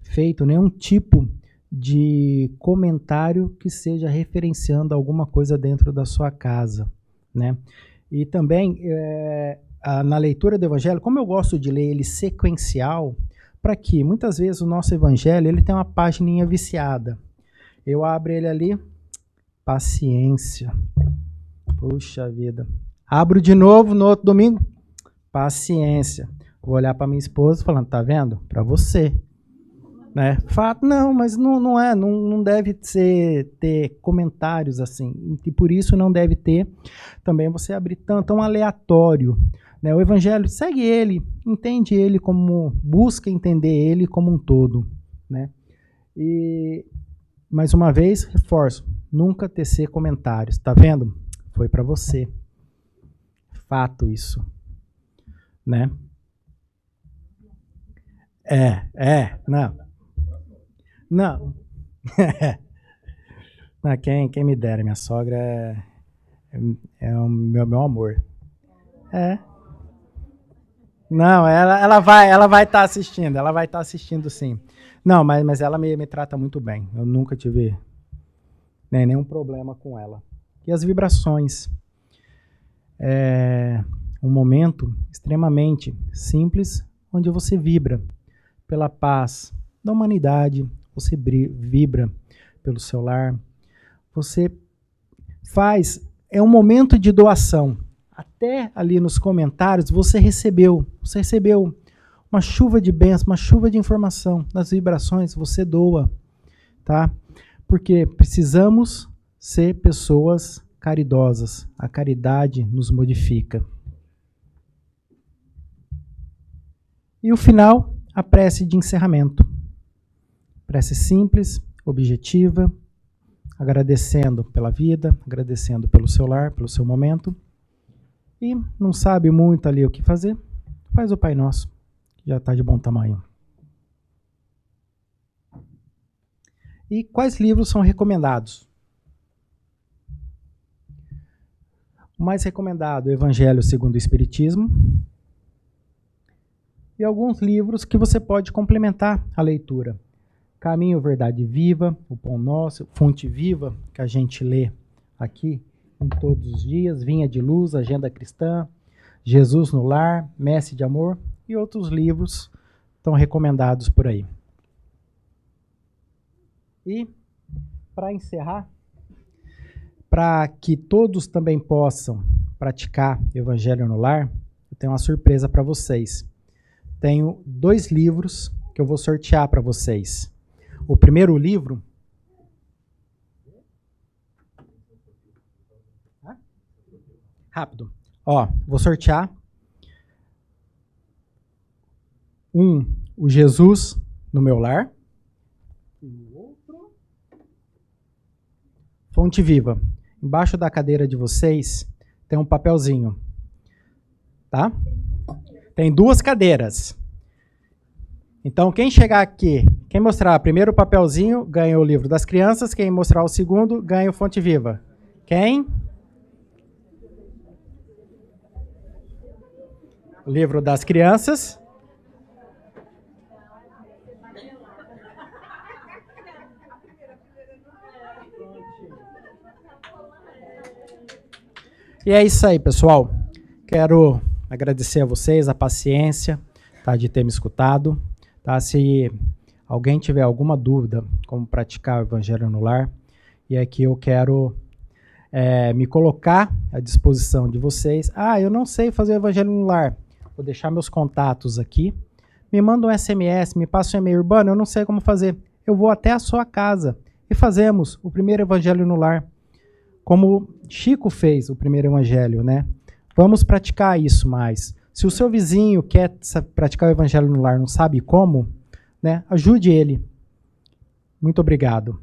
feito nenhum tipo de comentário que seja referenciando alguma coisa dentro da sua casa, né? E também, na leitura do Evangelho, como eu gosto de ler ele sequencial, para que muitas vezes o nosso Evangelho ele tem uma página viciada. Eu abro ele ali, paciência. Puxa vida. Abro de novo no outro domingo, paciência. Vou olhar para minha esposa falando, tá vendo? Para você. Né? Fato, não, mas não deve ter comentários assim, e por isso não deve ter também você abrir tão aleatório, né? O Evangelho, segue ele, entende ele busca entender ele como um todo, né? E, mais uma vez, reforço, nunca tecer comentários, tá vendo? Foi para você. Fato isso, né? Não. Não. Não, quem me dera, minha sogra é o meu amor. Não, ela vai estar assistindo, ela vai estar assistindo sim. Não, mas ela me trata muito bem. Eu nunca tive nenhum problema com ela. E as vibrações. É um momento extremamente simples, onde você vibra pela paz da humanidade, você vibra pelo seu lar, você é um momento de doação. Até ali nos comentários você recebeu uma chuva de bênçãos, uma chuva de informação. Nas vibrações você doa, tá? Porque precisamos ser pessoas caridosas. A caridade nos modifica. E o final, a prece de encerramento. Prece simples, objetiva, agradecendo pela vida, agradecendo pelo seu lar, pelo seu momento. E não sabe muito ali o que fazer, faz o Pai Nosso, que já está de bom tamanho. E quais livros são recomendados? O mais recomendado, o Evangelho segundo o Espiritismo. E alguns livros que você pode complementar a leitura. Caminho, Verdade Viva, O Pão Nosso, Fonte Viva, que a gente lê aqui em todos os dias, Vinha de Luz, Agenda Cristã, Jesus no Lar, Mestre de Amor e outros livros estão recomendados por aí. E, para encerrar, para que todos também possam praticar Evangelho no Lar, eu tenho uma surpresa para vocês. Tenho 2 livros que eu vou sortear para vocês. O primeiro livro... Rápido. Ó, vou sortear. O Jesus no meu lar. E o outro... Fonte Viva. Embaixo da cadeira de vocês tem um papelzinho. Tá? Tem 2 cadeiras. Então, quem chegar aqui, quem mostrar primeiro o papelzinho, ganha o livro das crianças. Quem mostrar o segundo, ganha o Fonte Viva. Quem? O livro das crianças. E é isso aí, pessoal. Quero agradecer a vocês a paciência, tá, de ter me escutado. Tá? Se alguém tiver alguma dúvida como praticar o Evangelho no lar, e aqui eu quero me colocar à disposição de vocês. Eu não sei fazer o Evangelho no lar. Vou deixar meus contatos aqui. Me manda um SMS, me passa um e-mail. Urbano, eu não sei como fazer. Eu vou até a sua casa e fazemos o primeiro Evangelho no lar. Como Chico fez o primeiro Evangelho, né? Vamos praticar isso mais. Se o seu vizinho quer praticar o Evangelho no lar, não sabe como, né? Ajude ele. Muito obrigado.